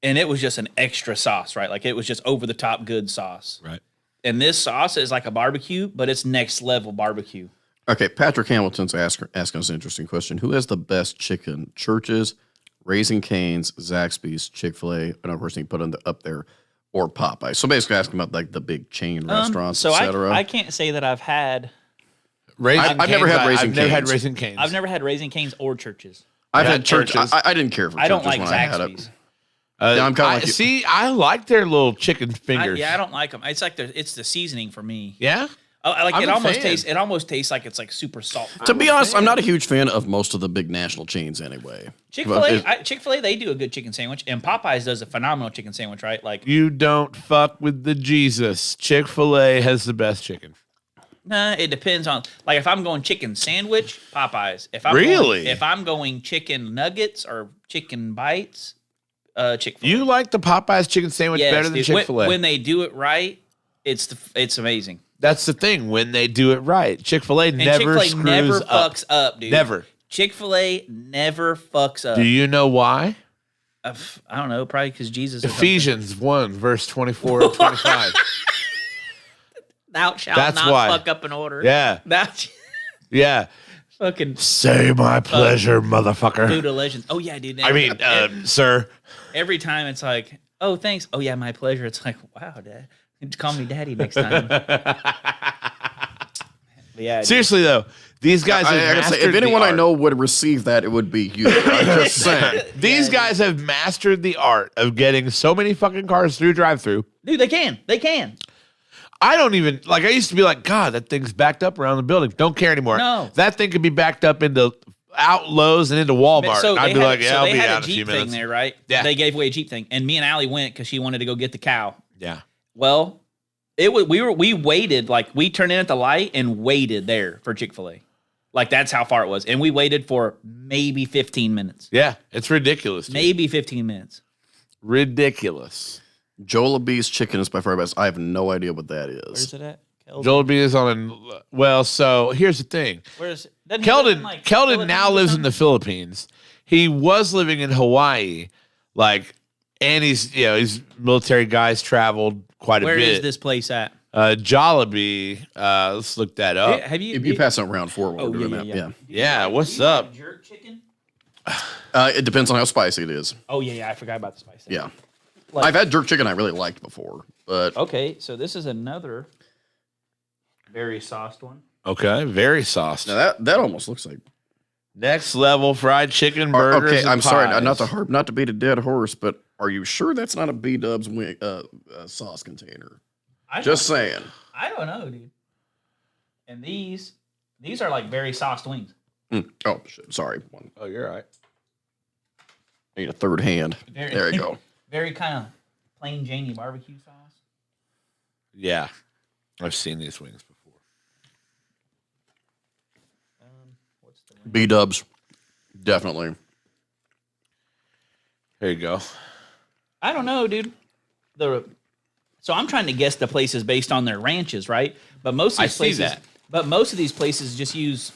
and it was just an extra sauce, right? Like it was just over the top good sauce. Right. And this sauce is like a barbecue, but it's next level barbecue. Okay, Patrick Hamilton's asking us an interesting question. Who has the best chicken? Church's, Raising Cane's, Zaxby's, Chick-fil-A, and of course he put them up there, or Popeye. So basically asking about like the big chain restaurants, so etc. I can't say that I've had. I've never had Raising Cane's. I've never had Raising Cane's. I've never had Raising Cane's or Churches. I've had Churches. I didn't care for I don't Churches like when I had it. Zaxby's. Yeah, I'm kind of like see. I like their little chicken fingers. I don't like them. It's like it's the seasoning for me. Yeah. Like I'm it a almost fan. tastes. It almost tastes like it's like super salt. To be honest, I'm not a huge fan of most of the big national chains anyway. Chick-fil-A, they do a good chicken sandwich, and Popeyes does a phenomenal chicken sandwich, right? Like You don't fuck with the Jesus. Chick-fil-A has the best chicken. nah, it depends on like if I'm going chicken sandwich, Popeyes. If I'm going chicken nuggets or chicken bites, Chick-fil-A. You like the Popeyes chicken sandwich better than dude. Chick-fil-A. When they do it right, it's amazing. That's the thing. When they do it right, Chick-fil-A And never Chick-fil-A screws never up. fucks up, dude. Never. Chick-fil-A never fucks up. Do you know why? I don't know. Probably because Jesus. Or Ephesians 1, verse 24 and 25. Thou shalt That's not why. fuck up an order. Yeah. That's Yeah. fucking Say my pleasure, motherfucker. Buddha legends. Oh yeah, dude. I mean, sir. Every time it's like, oh thanks. Oh yeah, my pleasure. It's like, wow, Dad. Just call me Daddy next time. Yeah. Seriously, though, these guys have I gotta mastered say, if anyone the I art. know would receive that, it would be you. I'm just saying. These guys have mastered the art of getting so many fucking cars through drive-through. Dude, they can. They can. I don't even, like, I used to be like, God, that thing's backed up around the building. Don't care anymore. No. That thing could be backed up into out Lowe's and into Walmart. So I'd they be had, like, yeah, I'll they be had out a in a few Jeep thing minutes. there, right? Yeah. They gave away a Jeep thing, and me and Allie went because she wanted to go get the cow. Yeah. Well, we waited, like we turned in at the light and waited there for Chick-fil-A. Like that's how far it was. And we waited for maybe 15 minutes. Yeah. It's ridiculous. Dude. Maybe 15 minutes. Ridiculous. Jollibee's chicken is by far best. I have no idea what that is. Where's it at? Keldon? Jollibee is on well, so here's the thing. Where's doesn't he live in, like, Keldon now Philippines or lives in something? the Philippines. He was living in Hawaii, and he's military guys traveled quite a Where bit. is this place at? Jollibee. Let's look that up. Have you? If you pass on round 4 while Oh, we're doing yeah, that, yeah. yeah. Yeah, what's up? Jerk chicken? It depends on how spicy it is. Oh yeah, I forgot about the spice. Yeah. Like- I've had jerk chicken I really liked before, but Okay, so this is another very sauced one. Okay, very sauced. now that almost looks like. Next level fried chicken burgers. Okay, and I'm sorry, pies. not to beat a dead horse, but are you sure that's not a B Dubs sauce container? Just saying. I don't know, dude. And these are like very sauced wings. Oh shit! Sorry, Oh, you're right. I need a third hand. Very- There you go. Very kind of plain Janie barbecue sauce. Yeah, I've seen these wings before. What's the B-dubs. Definitely. There you go. I don't know, dude. So I'm trying to guess the places based on their ranches, right? But most of these places, but most of these places just use.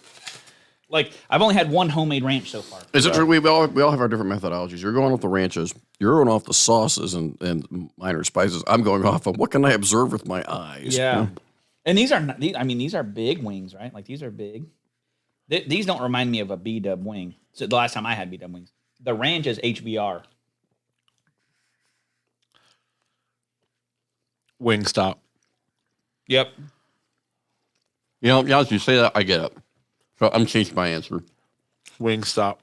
Like, I've only had one homemade ranch so far. Is it true? We all have our different methodologies. You're going off the ranches. You're going off the sauces and minor spices. I'm going off of what can I observe with my eyes. Yeah. And these are not, these are big wings, right? Like, these are big. These don't remind me of a B-dub wing. So the last time I had B-dub wings. The ranch is HBR. Wingstop. Yep. You know, as you say that, I get it. So I'm changing my answer. Wingstop.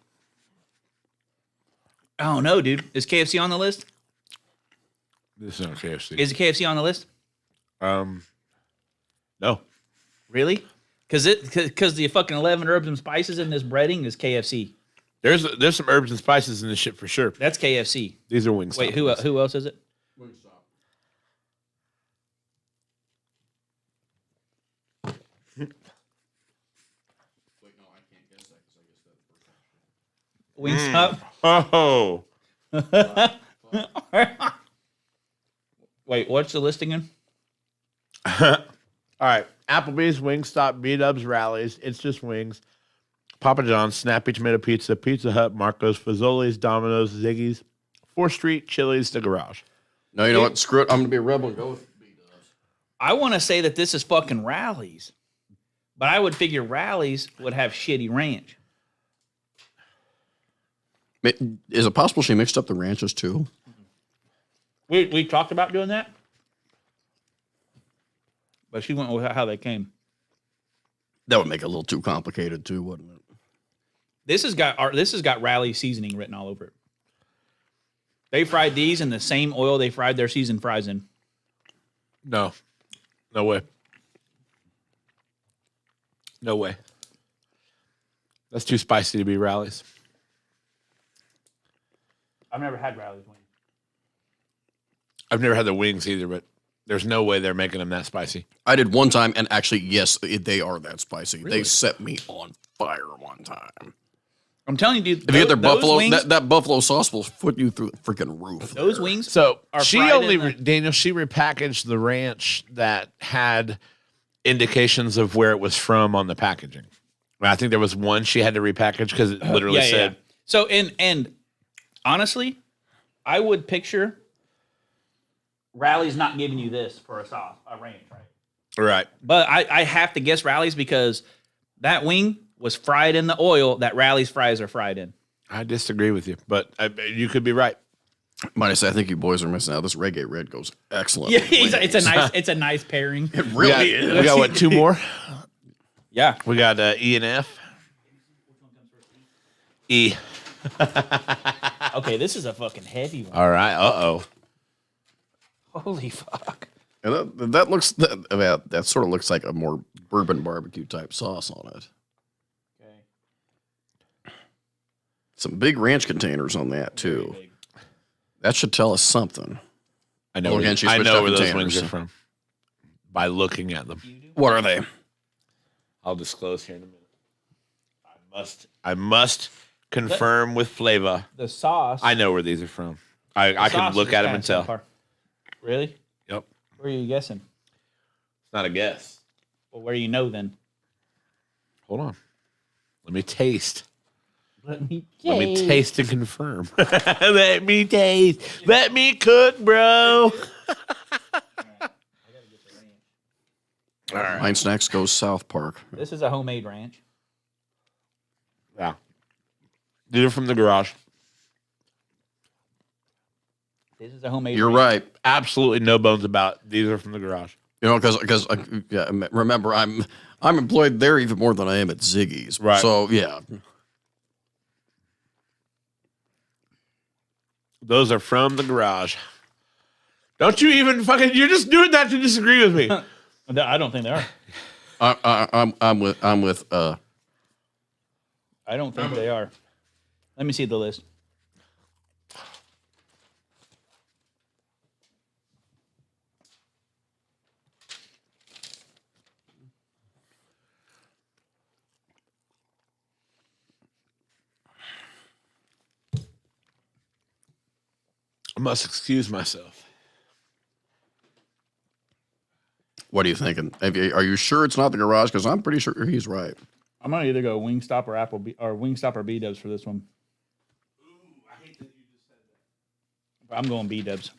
Oh, no, dude. Is KFC on the list? This is not KFC. Is KFC on the list? No. Really? Because the fucking 11 herbs and spices in this breading is KFC. There's some herbs and spices in this shit for sure. That's KFC. These are Wingstop. Wait, who else is it? Wingstop. Wait, no, I can't guess that because I guess that first. Wingstop. Oh. Wait, what's the list again? All right. Applebee's, Wingstop, B-Dubs, Rallies, It's Just Wings, Papa John's, Snappy Tomato Pizza, Pizza Hut, Marco's, Fazoli's, Domino's, Ziggy's, 4th Street, Chili's, The Garage. No, you know what? Screw it. I'm going to be a rebel and go with B-dubs. I want to say that this is fucking Rallies. But I would figure Rallies would have shitty ranch. Is it possible she mixed up the ranches too? We talked about doing that. But she went with how they came. That would make it a little too complicated too, wouldn't it? This has got Rally seasoning written all over it. They fried these in the same oil they fried their seasoned fries in. No. No way. No way. That's too spicy to be Rallies. I've never had Rally's wings. I've never had the wings either, but there's no way they're making them that spicy. I did one time, and actually, yes, they are that spicy. Really? They set me on fire one time. I'm telling you, dude. If you get their those buffalo, wings, that buffalo sauce will put you through the freaking roof. those there. wings. So are she fried only, in the- Daniel, she repackaged the ranch that had indications of where it was from on the packaging. I think there was one she had to repackage because it literally said. So, and honestly, I would picture Rally's not giving you this for a sauce, a ranch, right? Right. But I have to guess Rally's because that wing was fried in the oil that Rally's fries are fried in. I disagree with you, but you could be right. Might I say, I think you boys are missing out. This Reggae Red goes excellent. Yeah, it's a nice pairing. It really we is. got what, 2 more? Yeah. We got E and F. E. Okay, this is a fucking heavy one. All right. Uh-oh. Holy fuck. And that looks that sort of looks like a more bourbon barbecue type sauce on it. Okay. Some big ranch containers on that too. Very big. That should tell us something. I know, Well, again, she I switched know up where those containers. wings are from by looking at them. What are they? I'll disclose here in a minute. I must confirm with flavor. The sauce. I know where these are from. I can sauce look is at them kinda and tell. subpar. Really? Yep. Where are you guessing? It's not a guess. Well, where do you know then? Hold on. Let me taste. Let me Let me taste and confirm. Let me taste. Let me cook, bro. All right. Mine Snacks goes South Park. This is a homemade ranch. Yeah. These are from the garage. This is a homemade You're ranch. right. Absolutely no bones about it. These are from the garage. You know, because yeah, remember, I'm employed there even more than I am at Ziggy's. Right. So yeah, Those are from the garage. Don't you even fucking, you're just doing that to disagree with me. I don't think they are. I'm with I don't think they are. Let me see the list. must excuse myself. What are you thinking? Are you sure it's not the garage? Because I'm pretty sure he's right. I'm gonna either go Wingstop or Wingstop or B Dubs for this one. Ooh, I hate that you just said I'm going B Dubs.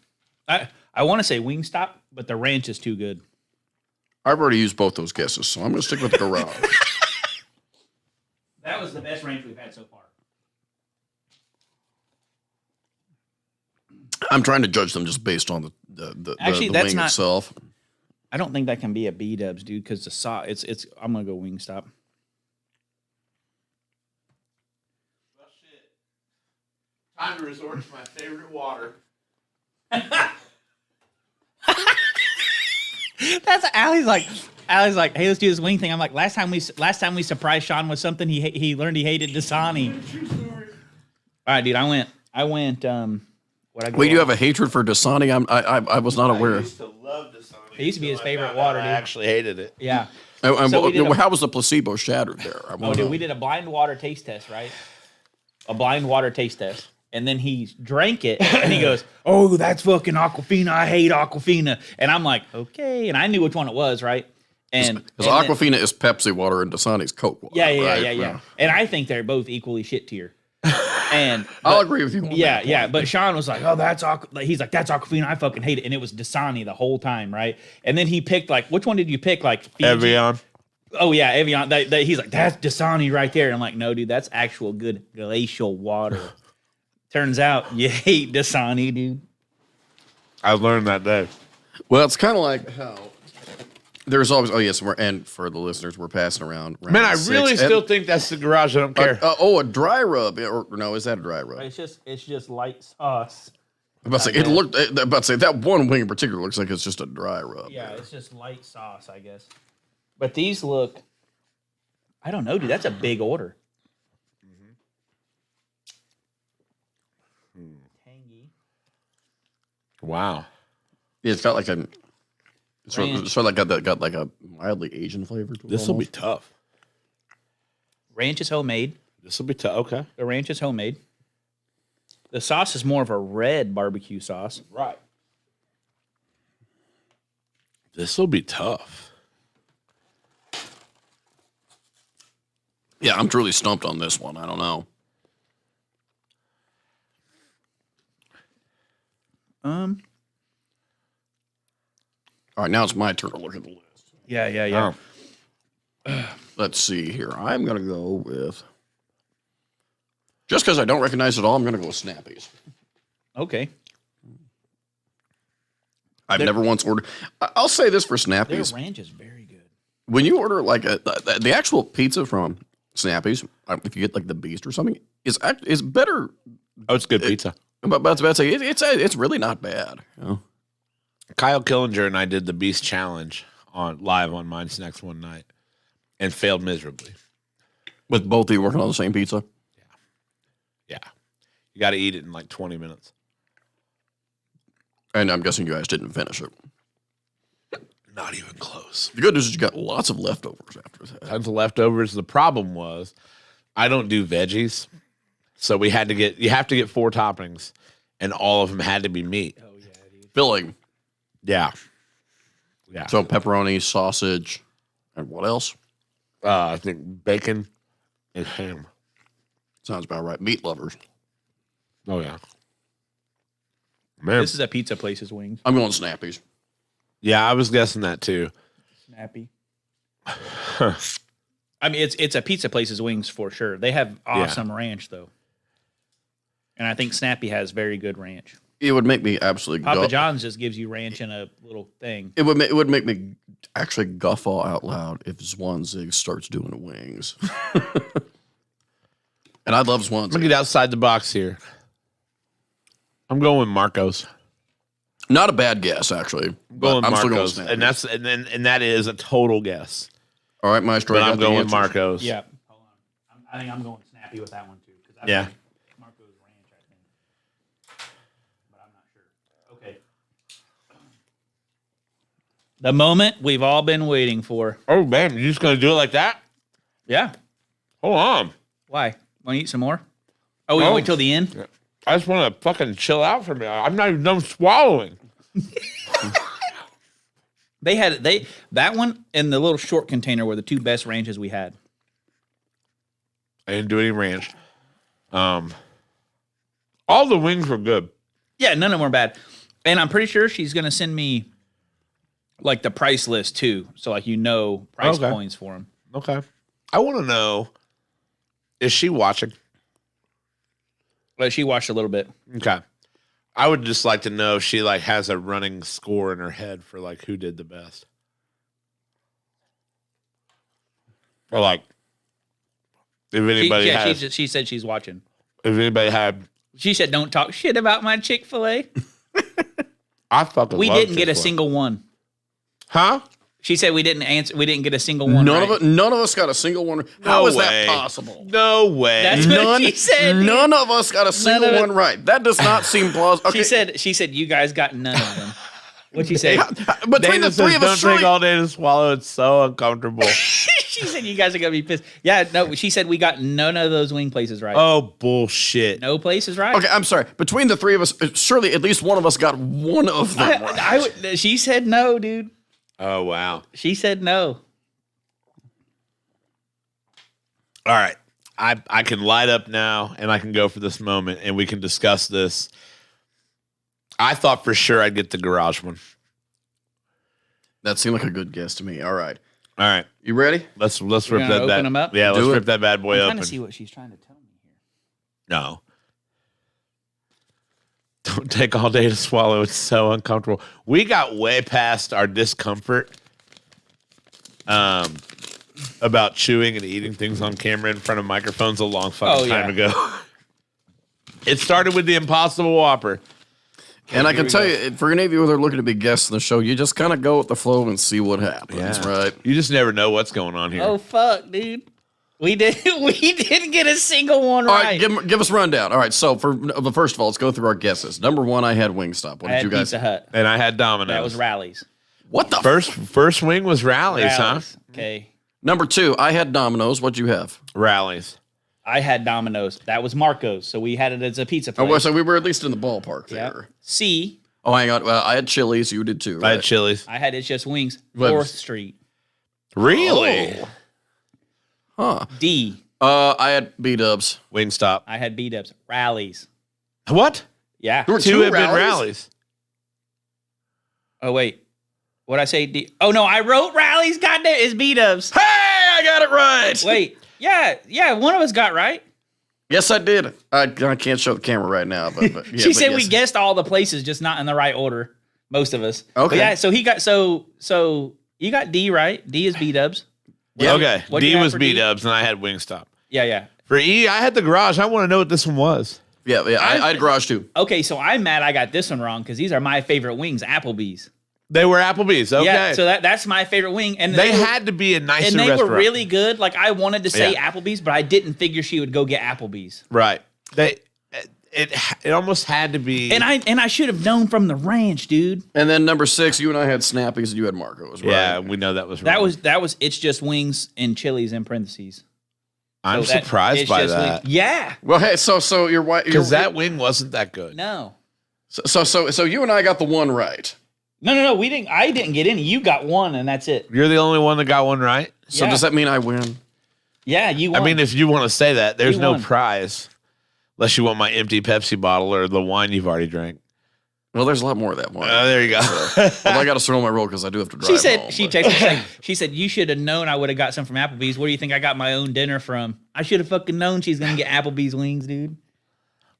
I want to say Wingstop, but the ranch is too good. I've already used both those guesses, so I'm going to stick with the garage. That was the best ranch we've had so far. I'm trying to judge them just based on the Actually, the that's wing not itself. I don't think that can be a B Dubs, dude, because the sauce. It's. I'm gonna go Wingstop. Well, shit. Time to resort to my favorite water. That's Allie's like, hey, let's do this wing thing. I'm like, last time we surprised Sean with something, he learned he hated Dasani. All right, dude, I went. Wait, you have a hatred for Dasani? I was not aware. I used to love Dasani. It used to be his favorite water, dude. I actually hated it. Yeah. How was the placebo shattered there? We did a blind water taste test, right? A blind water taste test. And then he drank it, and he goes, "Oh, that's fucking Aquafina. I hate Aquafina." And I'm like, "Okay." And I knew which one it was, right? And because Aquafina is Pepsi water and Dasani's Coke water. Yeah. And I think they're both equally shit tier. And I'll agree with you. On that point. But Sean was like, "Oh, he's like, that's Aquafina. I fucking hate it." And it was Dasani the whole time, right? And then he picked which one did you pick? Like Fiji? Evian. Oh yeah, Evian. He's like, "That's Dasani right there." And I'm like, "No, dude, that's actual good glacial water." Turns out you hate Dasani, dude. I learned that day. Well, it's kind of like how there's always. Oh yes, and for the listeners, we're passing around. Man, I really still think that's the garage. I don't care. A dry rub, or no? Is that a dry rub? It's just light sauce. I'm about to say I'm about to say that one wing in particular looks like it's just a dry rub. Yeah, it's just light sauce, I guess. But these look. I don't know, dude. That's a big order. Tangy. Wow. Yeah, it's got like a. It's sort of got like a mildly Asian flavor to it. This will be tough. Ranch is homemade. This will be tough. Okay. The ranch is homemade. The sauce is more of a red barbecue sauce. Right. This will be tough. Yeah, I'm truly stumped on this one. I don't know. All right, now it's my turn to look at the list. Yeah. Let's see here. I'm going to go with... Just because I don't recognize it all, I'm going to go with Snappies. Okay. I've never once ordered... I'll say this for Their Snappies. ranch is very good. When you order like the actual pizza from Snappies, if you get like the Beast or something, is better. Oh, it's good pizza. But I was about to say, it's really not bad. You know? Kyle Killinger and I did the Beast Challenge live on Mind Snacks one night and failed miserably. With both of you working on the same pizza? Yeah. You got to eat it in like 20 minutes. And I'm guessing you guys didn't finish it. Not even close. The good news is you got lots of leftovers after that. Tons of leftovers. The problem was I don't do veggies. So you have to get 4 toppings and all of them had to be meat. Oh, yeah, dude. Filling. Yeah. So pepperoni, sausage, and what else? I think bacon and ham. Sounds about right. Meat lovers. Oh, yeah. Man. This is a pizza place's wings. I'm going Snappies. Yeah, I was guessing that too. Snappy. I mean, it's a pizza place's wings for sure. They have awesome ranch, though. And I think Snappy has very good ranch. It would make me absolutely Papa John's just gives you ranch in a little thing. It would make me actually guffaw out loud if Zwanzig starts doing wings. And I love Zwanzig. I'm going to get outside the box here. I'm going with Marco's. Not a bad guess, actually. I'm going with Marco's. Still going with And that is a total guess. All right, Maestro. But I'm going with Marco's. Yeah. Hold on. I think I'm going Snappy with that one, too. Yeah. Marco's ranch, I think. But I'm not sure. Okay. The moment we've all been waiting for. Oh, man. You're just going to do it like that? Yeah. Hold on. Why? Want to eat some more? Oh, we want to wait till the end? Yeah. I just want to fucking chill out for a minute. I'm not even done swallowing. That one and the little short container were the two best ranches we had. I didn't do any ranch. All the wings were good. Yeah, none of them were bad. And I'm pretty sure she's gonna send me like the price list too, so like price points for them. Okay. I want to know, is she watching? But she watched a little bit. Okay. I would just like to know if she like has a running score in her head for like who did the best. Or like if anybody she said she's watching. If anybody had, she said don't talk shit about my Chick-fil-A. I fucking we love didn't get a Chick-fil-A. single one. Huh? She said we didn't get a single one. None of us got a single one. How is that possible? No way. That's what she said. None of us got a single one right. That does not seem plausible. Okay. She said you guys got none of them. What'd she say? Between the three of us, don't take all day to swallow. It's so uncomfortable. She said you guys are gonna be pissed. Yeah, no. She said we got none of those wing places right. Oh bullshit! No places right. Okay, I'm sorry. Between the three of us, surely at least one of us got one of them right. She said no, dude. Oh wow. She said no. All right. I can light up now and I can go for this moment and we can discuss this. I thought for sure I'd get the garage one. That seemed like a good guess to me. All right. All right. You ready? Let's rip that open them up? Yeah, let's rip that bad boy I'm open. trying to see what she's trying to tell me here. No. Don't take all day to swallow. It's so uncomfortable. We got way past our discomfort about chewing and eating things on camera in front of microphones a long fucking time ago. It started with the Impossible Whopper. And I can tell you, for any of you that are looking to be guests in the show, you just kind of go with the flow and see what happens, right? You just never know what's going on here. Oh, fuck, dude. We didn't get a single one right. All right, give us a rundown. All right, so first of all, let's go through our guesses. Number one, I had Wingstop. What did you guys? Pizza Hut. And I had Domino's. That was Rally's. What the first wing was Rally's, huh? Okay. Number two, I had Domino's. What'd you have? Rally's. I had Domino's. That was Marco's, so we had it as a pizza place. Oh, so we were at least in the ballpark there. C. Oh, hang on. Well, I had Chili's. You did too, right? I had Chili's. I had It's Just Wings. What 4th was- Street. Really? Huh. D. I had B-Dubs. Wingstop. I had B-Dubs. Rallies. What? Yeah. There were Two two have been Rallies? Rallies. Oh, wait. What'd I say? D? Oh, no. I wrote Rallies. Goddamn. It's B-Dubs. Hey, I got it right. Wait. Yeah. One of us got right. Yes, I did. I can't show the camera right now, but yeah, She but said yes. we guessed all the places, just not in the right order. Most of us. Okay. But yeah. So he got so you got D right. D is B-Dubs. Yeah. Okay. What'd you D have was for D? B-Dubs, and I had Wingstop. Yeah. For E, I had the garage. I want to know what this one was. Yeah. I had Garage too. Okay, so I'm mad I got this one wrong because these are my favorite wings, Applebee's. They were Applebee's. Okay. Yeah, so that's my favorite wing, and they had to be a nicer and they restaurant. were really good. Like I wanted to say Yeah. Applebee's, but I didn't figure she would go get Applebee's. Right. It almost had to be. And I should have known from the ranch, dude. And then number 6, you and I had Snappies, and you had Marco's, right? Yeah, we know that was wrong. That was It's Just Wings and Chili's in parentheses. I'm So surprised It's by Just that. Wings. Yeah. Well, hey, so you're white Because that wing wasn't that good. No. So you and I got the one right. No. We didn't. I didn't get any. You got one, and that's it. You're the only one that got one right? So Yeah. does that mean I win? Yeah, you won. I mean, if you want to say that, there's You no won. prize. Unless you want my empty Pepsi bottle or the wine you've already drank. Well, there's a lot more of that one. There you go. Although I got to throw my roll because I do have to drive She said home, she but- texted me. She said you should have known I would have got some from Applebee's. Where do you think I got my own dinner from? I should have fucking known she's gonna get Applebee's wings, dude.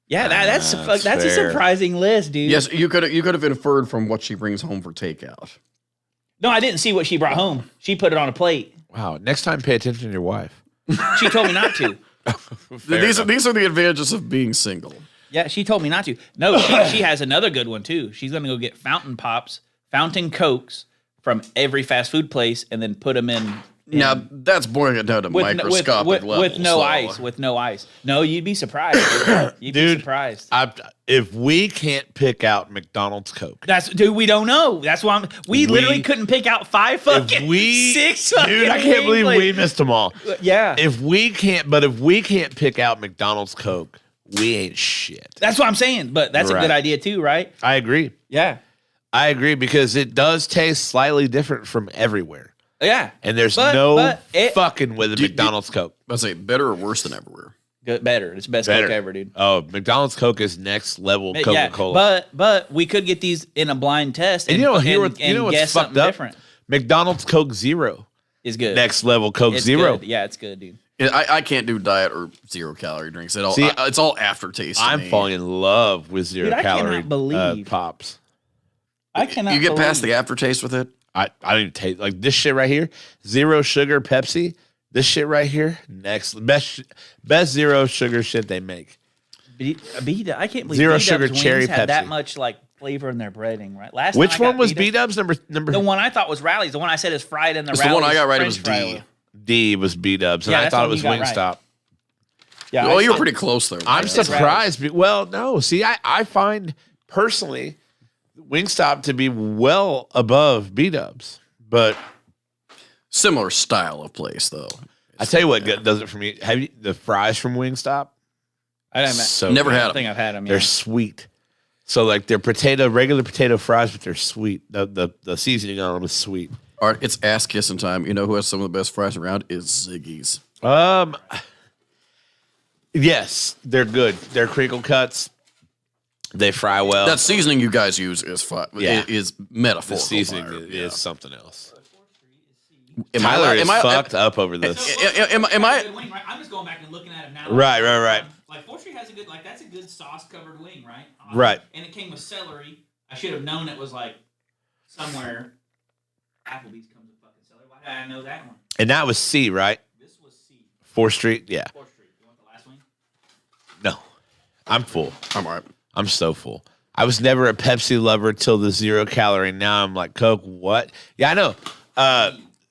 Yeah, that's a fair. surprising list, dude. Yes, you could have inferred from what she brings home for takeout. No, I didn't see what she brought home. She put it on a plate. Wow. Next time, pay attention to your wife. She told me not to. These are the advantages of being single. Yeah, she told me not to. No, she has another good one too. She's gonna go get fountain pops, fountain cokes from every fast food place, and then put them in. Now that's boiling it down to microscopic levels. With no so- ice. With no ice. No, you'd be surprised. You'd be Dude, surprised. If we can't pick out McDonald's Coke, Dude, we don't know. That's why we literally couldn't pick out 5 fucking 6 fucking dude, I can't believe we wing missed them all. places. Yeah. If we can't pick out McDonald's Coke, we ain't shit. That's what I'm saying. But that's a good idea too, right? I agree. Yeah. I agree because it does taste slightly different from everywhere. Yeah. And there's no fucking with a McDonald's Coke. Let's say better or worse than everywhere. Good, better. It's the best Coke ever, dude. Oh, McDonald's Coke is next level Coca-Cola. Yeah, but we could get these in a blind test and what's fucked up? Different. McDonald's Coke Zero is good. Next level Coke Zero. Good. Yeah, it's good, dude. I can't do diet or 0 calorie drinks at all. See, it's all aftertaste. I'm falling in love with 0 calorie pops. I cannot. You get past the aftertaste with it. I don't even taste like this shit right here. 0 sugar Pepsi. This shit right here, best 0 sugar shit they make. I can't believe 0 sugar cherry have Pepsi. that much like flavor in their breading, right? Which one was B-Dubs? Number. The one I thought was Rally's. The one I said is fried in the. It's Rally's the one I got right. French It was D. D was B-Dubs, and I thought it was Wingstop. Right. Yeah, well, you were pretty close there. I'm surprised. Well, no. See, I find personally Wingstop to be well above B-Dubs, but. Similar style of place, though. I tell you what does it for me. Have you the fries from Wingstop? I haven't. Never had them. I think I've had them. Yeah. They're sweet. So like they're regular potato fries, but they're sweet. The seasoning on them is sweet. All right, it's ass kissing time. You know who has some of the best fries around is Ziggy's. Yes, they're good. They're crinkle cuts. They fry well. That seasoning you guys use is metaphorical. The seasoning is something else. Tyler is fucked up over this. Am I? I'm just going back and looking at it now. Right. Like 4th Street has a good, that's a good sauce covered wing, right? Right. And it came with celery. I should have known it was like somewhere. Applebee's comes with fucking celery. Why did I know that one? And that was C, right? This was C. 4th Street, yeah. 4th Street. You want the last wing? No, I'm full. I'm all right. I'm so full. I was never a Pepsi lover till the 0 calorie. Now I'm like Coke. What? Yeah, I know.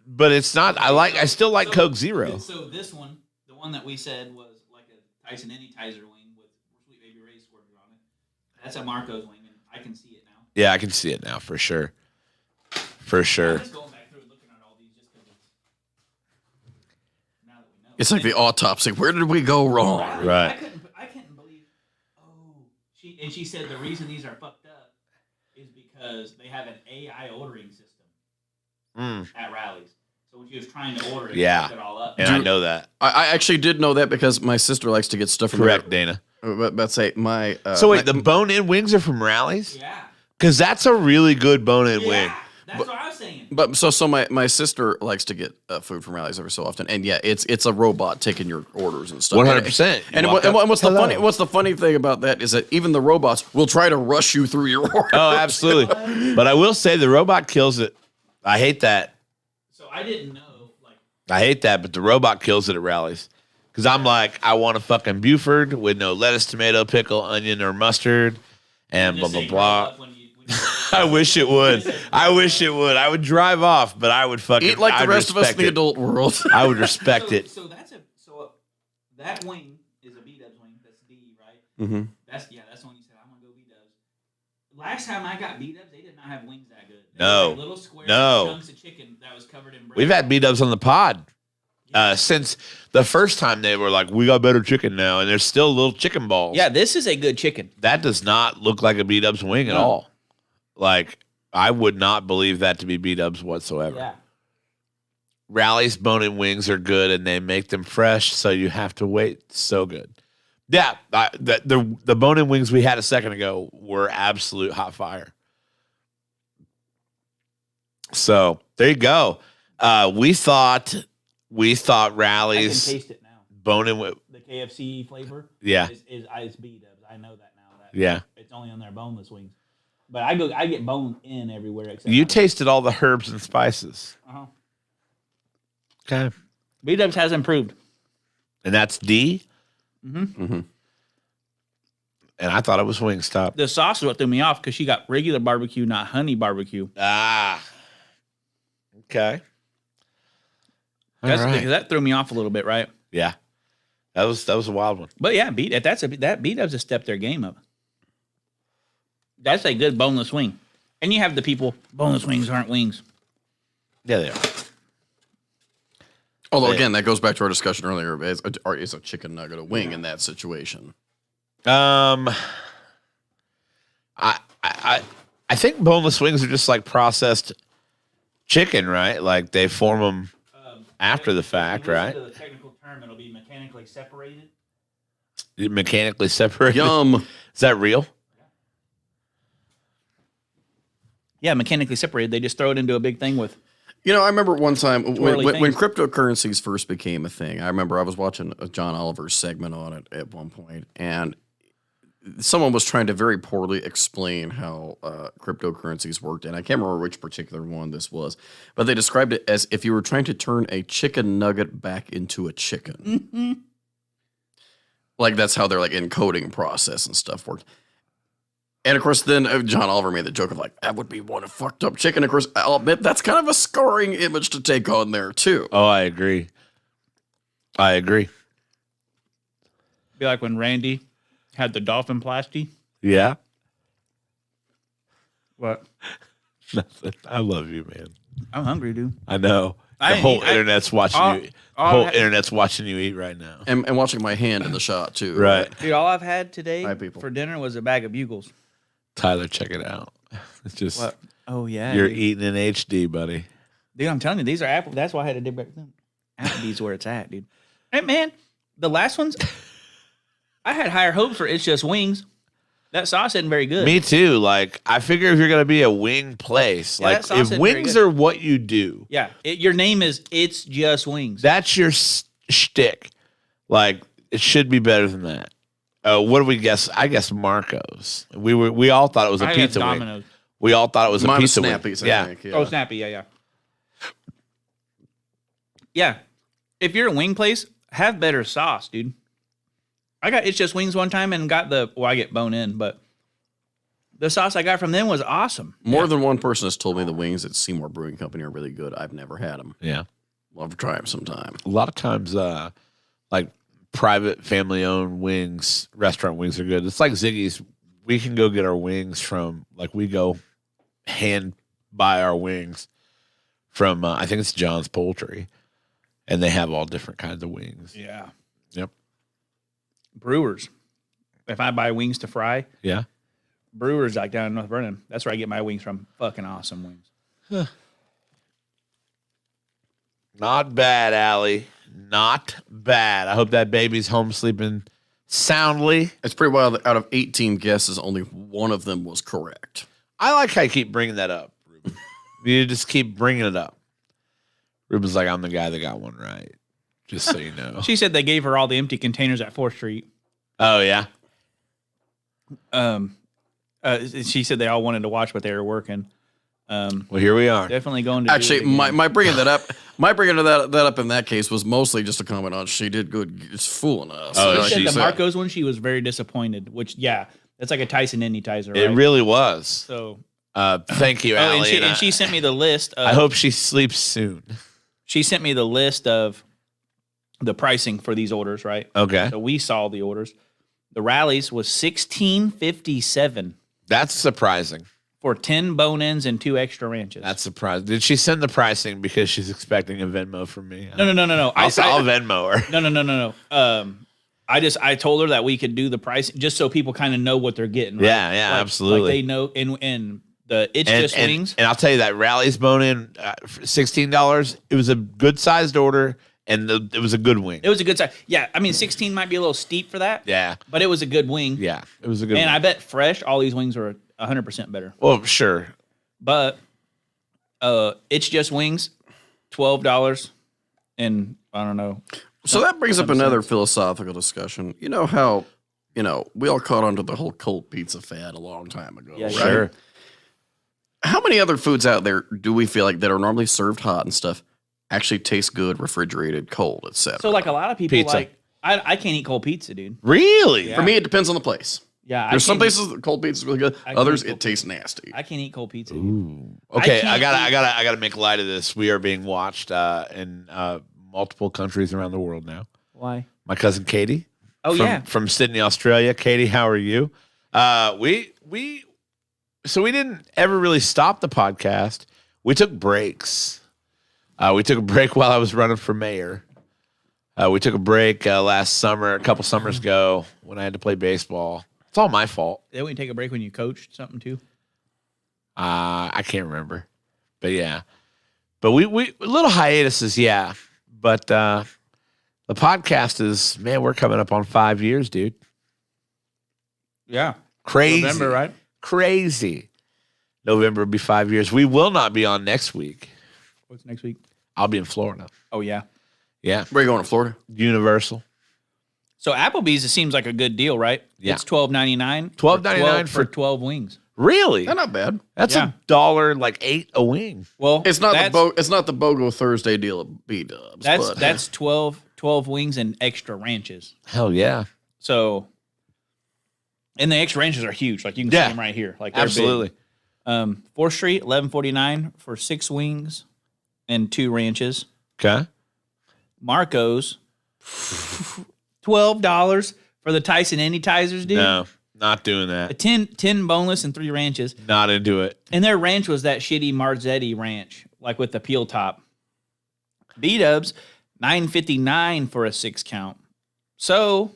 But it's not. I still like Coke Zero. So this one, the one that we said was like a Tyson Anytizer wing with Sweet Baby Ray's squirted on it. That's a Marco's wing, and I can see it now. Yeah, I can see it now for sure. For sure. I'm just going back through and looking at all these just because now that we know. It's like the autopsy. Where did we go wrong? Right. I couldn't believe. Oh, she said the reason these are fucked up is because they have an AI ordering system at Rally's. So when she was trying to order it, she fucked it all up. And I know that. I actually did know that because my sister likes to get stuff from Correct, Dana. But say my. So wait, the bone-in wings are from Rally's? Yeah. Because that's a really good bone-in wing. That's what I was saying. But so my sister likes to get food from Rally's every so often, and yeah, it's a robot taking your orders and stuff. 100%. And what's the funny thing about that is that even the robots will try to rush you through your order. Oh, absolutely. But I will say the robot kills it. I hate that. So I didn't know. I hate that, but the robot kills it at Rally's. Because I'm like, I want a fucking Buford with no lettuce, tomato, pickle, onion, or mustard, and blah, blah, blah. I wish it would. I wish it would. I would drive off, but I would fucking eat like the rest of us in the adult world. I would respect it. So that wing is a B-Dubs wing. That's D, right? Mm-hmm. That's the one you said. I'm gonna go B-Dubs. Last time I got B-Dubs, they did not have wings that good. They No, like little square chunks of chicken that was covered in bread. We've had B-Dubs on the pod since the first time they were like, we got better chicken now, and there's still little chicken balls. Yeah, this is a good chicken. That does not look like a B-Dubs wing at all. Like, I would not believe that to be B-Dubs whatsoever. Yeah. Rally's bone-in wings are good, and they make them fresh, so you have to wait. So good. Yeah, the bone-in wings we had a second ago were absolute hot fire. So there you go. We thought Rally's I can taste it now. bone-in The KFC flavor. Yeah. is B-Dubs. I know that now. Yeah. It's only on their boneless wings. But I get bone in everywhere except You tasted all the herbs and spices. Uh-huh. Okay. B-Dubs has improved. And that's D? Mm-hmm. Mm-hmm. And I thought it was Wingstop. The sauce is what threw me off because she got regular barbecue, not honey barbecue. Ah. Okay. Because right. that threw me off a little bit, right? Yeah. That was a wild one. But yeah, that B-Dubs has stepped their game up. That's a good boneless wing. And you have the people, boneless wings aren't wings. Yeah, they are. Although, again, that goes back to our discussion earlier. Is a chicken nugget a wing in that situation? I think boneless wings are just like processed chicken, right? Like they form them after the fact, right? The technical term, it'll be mechanically separated. Mechanically separated. Yum. Is that real? Yeah, mechanically separated. They just throw it into a big thing with. You know, I remember one time when things. cryptocurrencies first became a thing. I remember I was watching a John Oliver's segment on it at one point, and someone was trying to very poorly explain how cryptocurrencies worked, and I can't remember which particular one this was, but they described it as if you were trying to turn a chicken nugget back into a chicken. Mm-hmm. Like that's how their like encoding process and stuff worked. And of course, then John Oliver made the joke of like, that would be one fucked up chicken. Of course, I'll admit that's kind of a scarring image to take on there too. Oh, I agree. Be like when Randy had the dolphin plasty. Yeah. What? Nothing. I love you, man. I'm hungry, dude. I know. The whole internet's watching you. The whole internet's watching you eat right now. And watching my hand in the shot too. Right. Dude, all I've had today Hi, people. for dinner was a bag of Bugles. Tyler, check it out. It's just What? Oh, yeah. you're dude. eating in HD, buddy. Dude, I'm telling you, these are Apple. That's why I had to dig back then. Applebee's where it's at, dude. Hey, man, the last ones, I had higher hopes for It's Just Wings. That sauce isn't very good. Me too. Like, I figure if you're gonna be a wing place, Yeah, that like sauce if isn't very wings good. are what you do, Yeah, your name is It's Just Wings. that's your shtick. Like, it should be better than that. What do we guess? I guess Marco's. We all thought it was a I guess pizza wing. Domino's. We all thought it was a Mine was pizza wing. Snappy's, I Yeah. think. Oh, Snappy, yeah. Yeah. If you're a wing place, have better sauce, dude. I got It's Just Wings one time and got I get bone in, but the sauce I got from them was awesome. More than one person has told me the wings at Seymour Brewing Company are really good. I've never had them. Yeah. Love to try them sometime. A lot of times, like private family-owned wings, restaurant wings are good. It's like Ziggy's. We can go get our wings from, like, we go hand buy our wings from, I think it's John's Poultry, and they have all different kinds of wings. Yeah. Yep. Brewers. If I buy wings to fry, Yeah. Brewers like down in North Vernon. That's where I get my wings from. Fucking awesome wings. Not bad, Allie. Not bad. I hope that baby's home sleeping soundly. It's pretty wild that out of 18 guesses, only one of them was correct. I like how you keep bringing that up, Ruben. You just keep bringing it up. Ruben's like, I'm the guy that got one right. Just so you know. She said they gave her all the empty containers at 4th Street. Oh, yeah? She said they all wanted to watch, but they were working. Well, here we are. Definitely going to Actually, do it again. my bringing that up in that case was mostly just a comment on she did good, just fooling us. Oh, She said she the said- Marcos one, she was very disappointed. Which, yeah, that's like a Tyson Indy-tizer, right? It really was. So, Thank you, Allie. and she sent me the list. I hope she sleeps soon. She sent me the list of the pricing for these orders, right? Okay. So we saw the orders. The Rallies was $16.57 That's surprising. for 10 bone-ins and 2 extra ranches. That's surprising. Did she send the pricing because she's expecting a Venmo from me? No. I'll Venmo her. No. I told her that we could do the price just so people kind of know what they're getting. Right? Yeah, Like absolutely. they know, and the It's Just Wings. And I'll tell you that Rally's bone in $16. It was a good sized order, and it was a good wing. It was a good size. Yeah, I mean, 16 might be a little steep for that. Yeah, But it was a good wing. yeah, it was a good. And wing. I bet fresh, all these wings are 100% better. Well, sure. But It's Just Wings, $12. And I don't know. So that brings up another philosophical discussion. You know how, we all caught onto the whole cold pizza fad a long time ago, Yeah, right? Sure. How many other foods out there do we feel like that are normally served hot and stuff actually taste good, refrigerated, cold, etc.? So, like, a lot of people Pizza. I can't eat cold pizza, dude. Really? Yeah. For me, it depends on the place. Yeah. There's some can't places that cold pizza is really good. I can't Others, eat cold it tastes nasty. I can't eat cold pizza. dude. Ooh. Okay, I I can't gotta make light of this. We are being watched in multiple countries around the world now. Why? My cousin Katie. Oh, yeah. From Sydney, Australia. Katie, how are you? So we didn't ever really stop the podcast. We took breaks. We took a break while I was running for mayor. We took a break last summer, a couple summers ago, when I had to play baseball. It's all my fault. Didn't we take a break when you coached something too? I can't remember, but yeah. But we little hiatuses, yeah. But the podcast is, man, we're coming up on 5 years, dude. Yeah. Crazy. November, right? Crazy. November will be 5 years. We will not be on next week. What's next week? I'll be in Florida. Oh, yeah. Yeah. Where are you going to Florida? Universal. So Applebee's, it seems like a good deal, right? Yeah. It's $12.99. $12.99 for 12 wings. Really? That's not bad. That's Yeah. $1, like $8 a wing. Well, It's not it's not the BOGO Thursday deal at B-Dubs. that's 12 12 wings and extra ranches. Hell yeah. So, and the extra ranches are huge. Like you can see them right here. Like they're Absolutely. big. 4th Street, $11.49 for 6 wings and 2 ranches. Okay. Marco's, $12 for the Tyson Anytizers, dude. No, not doing that. 10 boneless and 3 ranches. Not into it. And their ranch was that shitty Marzetti ranch, like with the peel top. B-Dubs, $9.59 for a 6 count. So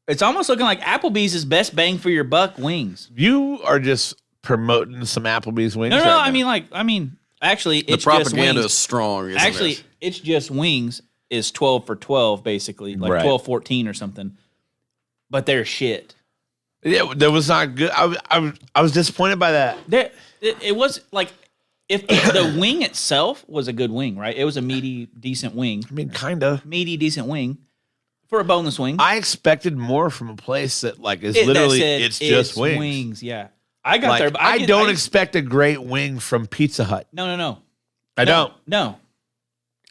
it's almost looking like Applebee's is best bang for your buck wings. You are just promoting some Applebee's wings. No, right now. I mean, actually, The it's propaganda just is strong, isn't actually, it? it's just wings is 12 for 12, basically, like Right. 12.14 or something. But they're shit. Yeah, that was not good. I was disappointed by that. It was like if the wing itself was a good wing, right? It was a meaty, decent wing. I mean, kind of. Meaty, decent wing for a boneless wing. I expected more from a place that like is That literally said, it's just wings. Yeah, I got Like, there. But I don't expect a great wing from Pizza Hut. No. I don't. No.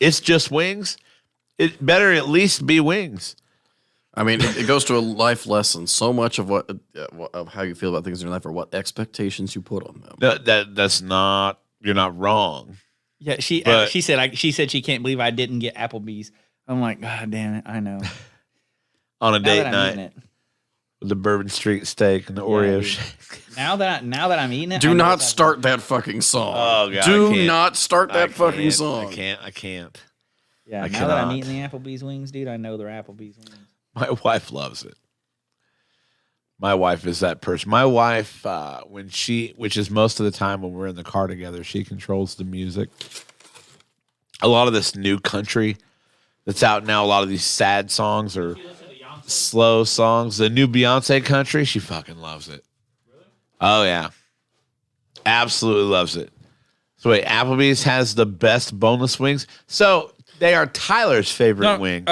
It's just wings. It better at least be wings. I mean, it goes to a life lesson. So much of what of how you feel about things in your life are what expectations you put on them. No, that's not. You're not wrong. Yeah, she said she can't believe I didn't get Applebee's. I'm like, God damn it, I know. On a Now date that I'm eating night it. with the Bourbon Street steak and the Oreo dude. shake. Now that I'm eating it, I Do know not it's start that fucking song. Oh, God, I Do can't. not start that fucking song. I can't. Yeah, I now that I'm cannot. eating the Applebee's wings, dude, I know they're Applebee's wings. My wife loves it. My wife is that person. My wife, which is most of the time when we're in the car together, she controls the music. A lot of this new country that's out now, a lot of these sad songs or slow songs. The new Beyonce country, she fucking loves it. Really? Oh, yeah. Absolutely loves it. So wait, Applebee's has the best boneless wings. So they are Tyler's favorite wing.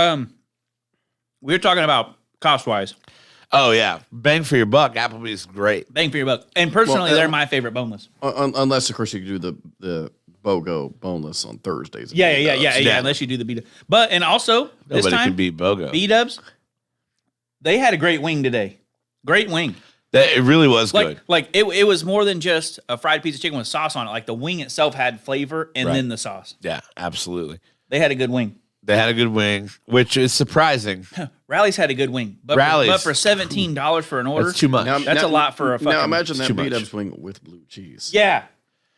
We were talking about cost-wise. Oh, yeah. Bang for your buck. Applebee's great. Bang for your buck. And personally, Well, they're my favorite boneless. Unless, of course, you do the BOGO boneless on Thursdays. Yeah. Yeah. Unless you do the B-Dubs. But, and also, this Nobody time, can beat BOGO. B-Dubs, they had a great wing today. Great wing. It really was good. Like it was more than just a fried piece of chicken with sauce on it. Like the wing itself had flavor and Right. then the sauce. Yeah, absolutely. They had a good wing. They had a good wing, which is surprising. Rally's had a good wing. But Rally's. for $17 for an order, That's too much. That's a lot for a fucking. Now imagine that too much. B-Dubs wing with blue cheese. Yeah.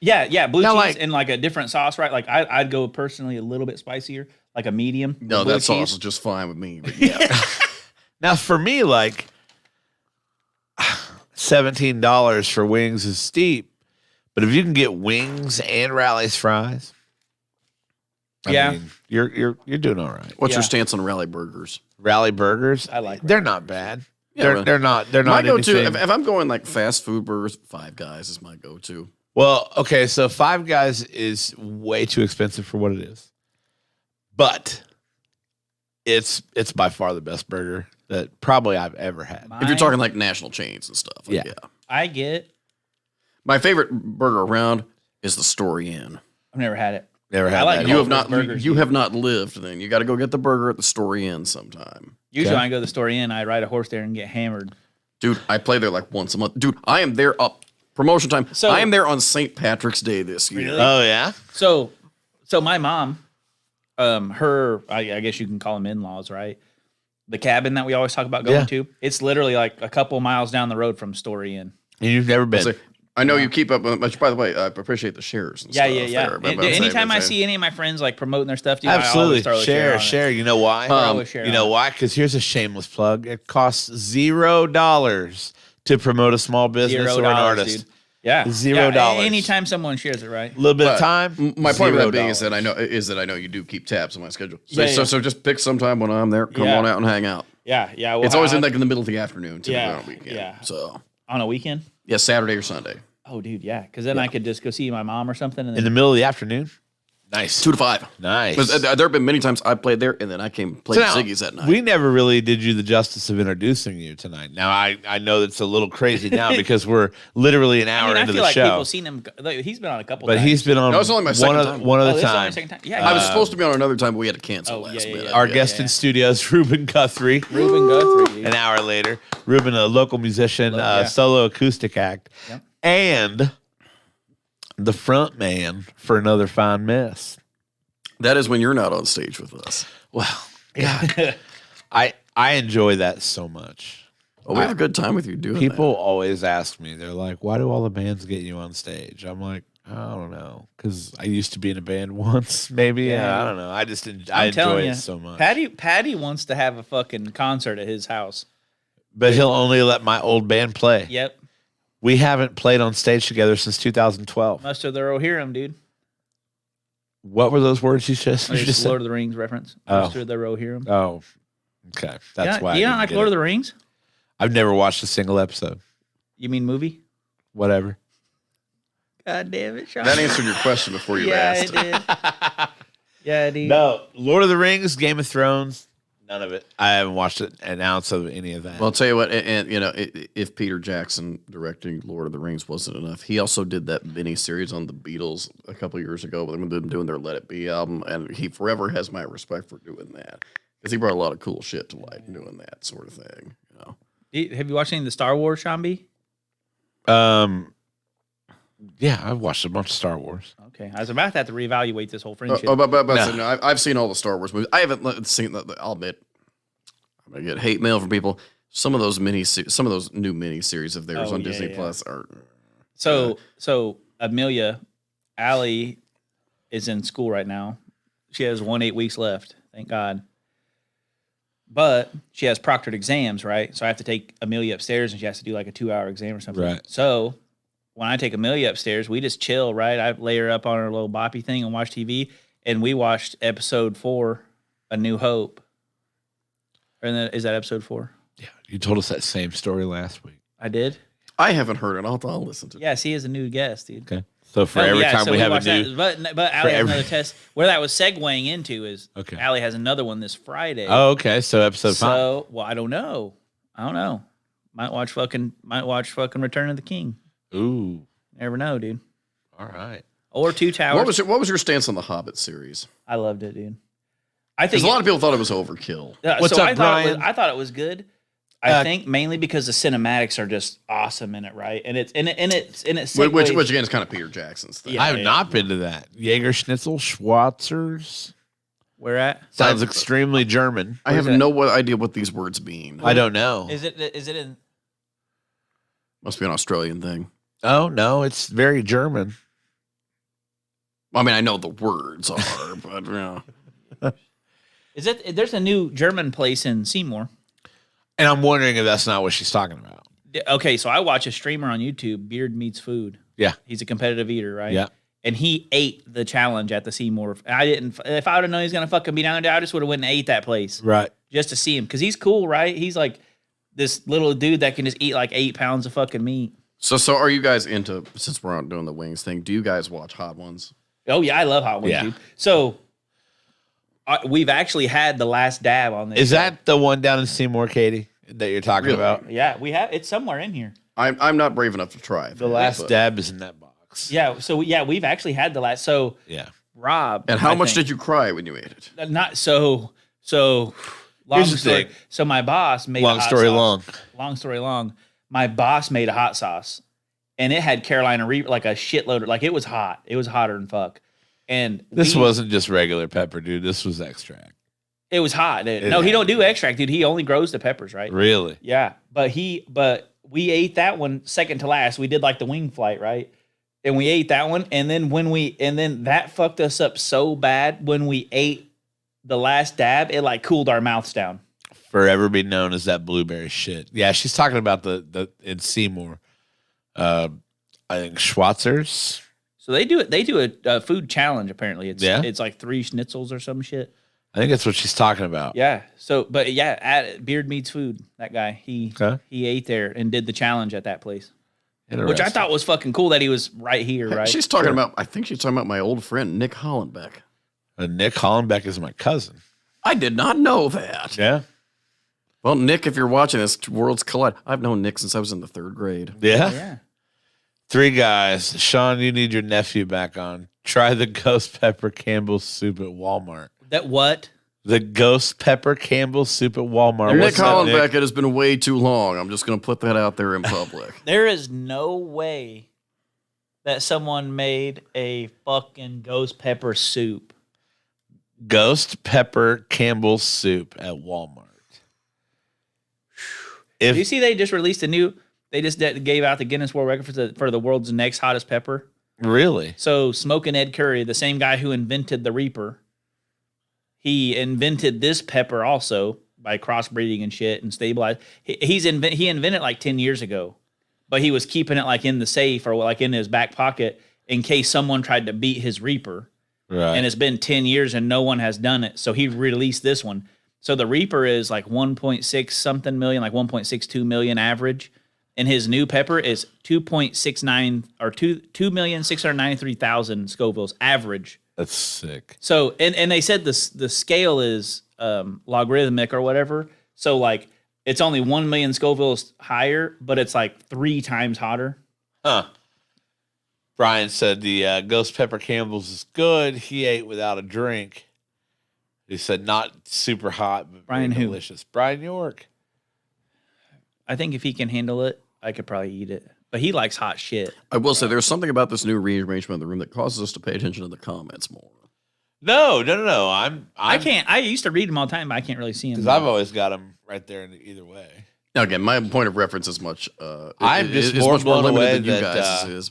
Blue Now, cheese like- and like a different sauce, right? Like I'd go personally a little bit spicier, like a medium. with No, blue that sauce cheese. is just fine with me. But yeah. Now, for me, like $17 for wings is steep, but if you can get wings and Rally's fries, I Yeah. mean, you're doing all right. What's Yeah. your stance on Rally Burgers? Rally burgers, I like They're not bad. Yeah, they're really. they're not. They're My not go-to, anything. if I'm going like fast food burgers, Five Guys is my go-to. Well, okay, so Five Guys is way too expensive for what it is, but it's by far the best burger that probably I've ever had. If you're talking like national chains and stuff. Like, Yeah. I get. My favorite burger around is the Story Inn. I've never had it. Never had I like that. You All have not those burgers, you dude. have not lived then. You got to go get the burger at the Story Inn sometime. Usually, Okay. when I go to the Story Inn, I ride a horse there and get hammered. Dude, I play there like once a month. Dude, I am there up promotion time. So- I am there on St. Patrick's Day this year. Really? Oh yeah, So my mom, I guess you can call them in-laws, right? The cabin that we always talk about going Yeah. to, it's literally like a couple miles down the road from Story Inn. and you've never been. So, I know you keep up much. By the way, I appreciate the shares. And Yeah, stuff yeah. there, but Anytime I see any of my friends like promoting their stuff, dude, Absolutely. I always throw a Share. on it. You know why? You know why? Because here's a shameless plug. It costs $0 to promote a small business or an artist. Dude. Yeah, $0. Anytime someone shares it, right? A little bit of time. My point with that being is that I know you do keep tabs on my schedule. So, so just pick some time when I'm there. Come on out and hang out. Yeah. Well, it's always in the middle of the afternoon, typically on a weekend. Yeah. So on a weekend. Yeah, Saturday or Sunday. Oh, dude, yeah. Because then I could just go see my mom or something. And then in the middle of the afternoon. Nice. 2 to 5. Nice. There have been many times I played there, and then I came play Ziggy's that night. We never really did you the justice of introducing you tonight. Now, I know it's a little crazy now because we're literally an hour into the show. People seen him. He's been on a couple times. But he's been on was only my second time. one other time. Yeah, I was supposed to be on another time, but we had to cancel last minute. Our guest in studio is Ruben Guthrie. An hour later. Ruben, a local musician, solo acoustic act. Yep. And the front man for Another Fine Mess. That is when you're not on stage with us. Well, God, I enjoy that so much. Well, we have a good time with you doing that. People always ask me, they're like, why do all the bands get you on stage? I'm like, I don't know. Because I used to be in a band once, maybe. Yeah, I don't know. I enjoy it so much. Patty wants to have a fucking concert at his house. But he'll only let my old band play. Yep. We haven't played on stage together since 2012. Must have the Rohirrim, dude. What were those words you just said? Lord of the Rings reference. Mr. the Rohirrim. Oh, okay. That's why. You don't like Lord of the Rings? I've never watched a single episode. You mean movie? Whatever. God damn it, Sean. That answered your question before you asked. Yeah, it did. Yeah, it did. No, Lord of the Rings, Game of Thrones, none of it. I haven't watched an ounce of any of that. Well, I'll tell you what, and you know, if Peter Jackson directing Lord of the Rings wasn't enough, he also did that mini series on the Beatles a couple of years ago when they've been doing their Let It Be album, and he forever has my respect for doing that because he brought a lot of cool shit to light doing that sort of thing. You know, have you watched any of the Star Wars, Sean B? Yeah, I've watched a bunch of Star Wars. Okay, I was about to have to reevaluate this whole friendship. No, I've seen all the Star Wars movies. I haven't seen. I'll admit, I'm gonna get hate mail from people. Some of those new mini series of theirs on Disney Plus are. So Amelia, Allie, is in school right now. She has 8 weeks left. Thank God. But she has proctored exams, right? So I have to take Amelia upstairs, and she has to do like a 2-hour exam or something. Right. So when I take Amelia upstairs, we just chill, right? I lay her up on her little boppy thing and watch TV, and we watched episode 4, A New Hope. Is that episode 4? Yeah, you told us that same story last week. I did? I haven't heard it. I'll listen to it. Yeah, he is a new guest, dude. Okay. So for every time we have a new... But Allie has another test. Where that was segueing into is Allie has another one this Friday. Oh, okay. So episode 5. So, well, I don't know. Might watch fucking Return of the King. Ooh. Never know, dude. All right. Or Two Towers. What was your stance on the Hobbit series? I loved it, dude. I think a lot of people thought it was overkill. What's up, Brian? I thought it was good. I think mainly because the cinematics are just awesome in it, right? And it's which again is kind of Peter Jackson's thing. I have not been to that. Jaeger Schnitzel, Schwarzers. Where at? Sounds extremely German. I have no idea what these words mean. I don't know. Is it in? Must be an Australian thing. Oh no, it's very German. I mean, I know the words are, but you know. Is it? There's a new German place in Seymour. And I'm wondering if that's not what she's talking about. Okay, so I watch a streamer on YouTube, Beard Meets Food. Yeah. He's a competitive eater, right? Yeah. And he ate the challenge at the Seymour. I didn't. If I would have known he was gonna fucking be down there, I just would have went and ate that place. Right. Just to see him, because he's cool, right? He's like this little dude that can just eat like 8 pounds of fucking meat. So are you guys into? Since we're out doing the wings thing, do you guys watch Hot Ones? Oh yeah, I love Hot Ones, dude. So we've actually had the last dab on this. Is that the one down in Seymour, Katie, that you're talking about? Yeah, we have. It's somewhere in here. I'm not brave enough to try. The last dab is in that box. Yeah. So we've actually had the last. So yeah, Rob. And how much did you cry when you ate it? Not so. Long story. So my boss made long story long. Long story long. My boss made a hot sauce, and it had Carolina Reaper, like a shitload. Like it was hot. It was hotter than fuck. And this wasn't just regular pepper, dude. This was extract. It was hot. No, he don't do extract, dude. He only grows the peppers, right? Really? Yeah. But we ate that one second to last. We did like the wing flight, right? And we ate that one, and then that fucked us up so bad when we ate the last dab, it like cooled our mouths down. Forever be known as that blueberry shit. Yeah, she's talking about the in Seymour. I think Schwarzers. So they do a food challenge. Apparently, it's like 3 schnitzels or some shit. I think that's what she's talking about. Yeah. So, but yeah, at Beard Meats Food, that guy he ate there and did the challenge at that place. Which I thought was fucking cool that he was right here, right? She's talking about, I think she's talking about my old friend, Nick Hollenbeck. Nick Hollenbeck is my cousin. I did not know that. Yeah. Well, Nick, if you're watching this, worlds collide. I've known Nick since I was in the 3rd grade. Yeah? Yeah. 3 guys. Sean, you need your nephew back on. Try the ghost pepper Campbell's soup at Walmart. That what? The ghost pepper Campbell's soup at Walmart. Nick Hollenbeck, it has been way too long. I'm just going to put that out there in public. There is no way that someone made a fucking ghost pepper soup. Ghost pepper Campbell's soup at Walmart. Do you see they just released they just gave out the Guinness World Record for the world's next hottest pepper? Really? So Smokin' Ed Curry, the same guy who invented the Reaper, he invented this pepper also by crossbreeding and shit and stabilized. He invented it like 10 years ago, but he was keeping it like in the safe or like in his back pocket in case someone tried to beat his Reaper. Right. And it's been 10 years and no one has done it. So he released this one. So the Reaper is like 1.6 something million, like 1.62 million average. And his new pepper is 2.69 or 2,693,000 Scovilles average. That's sick. So, and they said the scale is logarithmic or whatever. So like it's only 1 million Scovilles higher, but it's like 3 times hotter. Huh. Brian said the ghost pepper Campbell's is good. He ate without a drink. He said not super hot, but Brian very who? delicious. Brian York. I think if he can handle it, I could probably eat it. But he likes hot shit. I will say there's something about this new rearrangement of the room that causes us to pay attention to the comments more. No. I can't. I used to read them all the time, but I can't really see them. Because I've always got them right there in either way. Now, again, my point of reference is much. I'm just more blown away than you that guys is.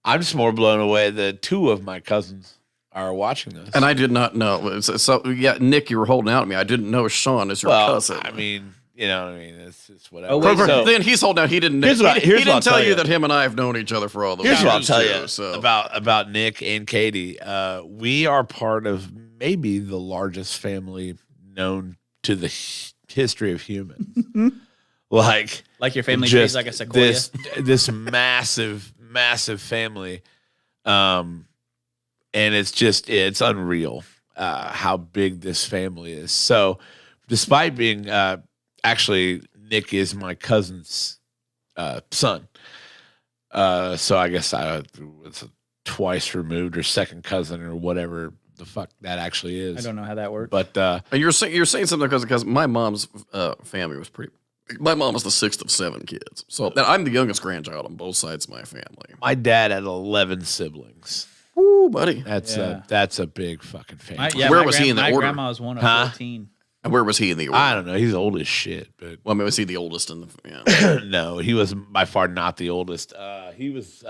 I'm just more blown away that 2 of my cousins are watching this. And I did not know. So yeah, Nick, you were holding out at me. I didn't know Sean is your cousin. I mean, you know what I mean? It's whatever. Oh, wait, so- then he's holding out. He didn't. Here's what he I'll didn't tell tell you you. that him and I have known each other for all the Here's what I'll years, tell too, you so. about Nick and Katie. We are part of maybe the largest family known to the history of humans. Like your family trees like a sequoia. This massive family. And it's unreal how big this family is. So despite being actually Nick is my cousin's son. So I guess it's twice removed or second cousin or whatever the fuck that actually is. I don't know how that works. But And you're saying something because my mom's family was pretty. My mom was the 6th of 7 kids, so and I'm the youngest grandchild on both sides of my family. my dad had 11 siblings. Woo, buddy. That's Yeah. that's a big fucking family. Where was he in the my order? grandma was one of Huh? 14. And where was he in the order? I don't know. He's old as shit, but Well, I mean, was he the oldest in the? Yeah. no, he was by far not the oldest. He was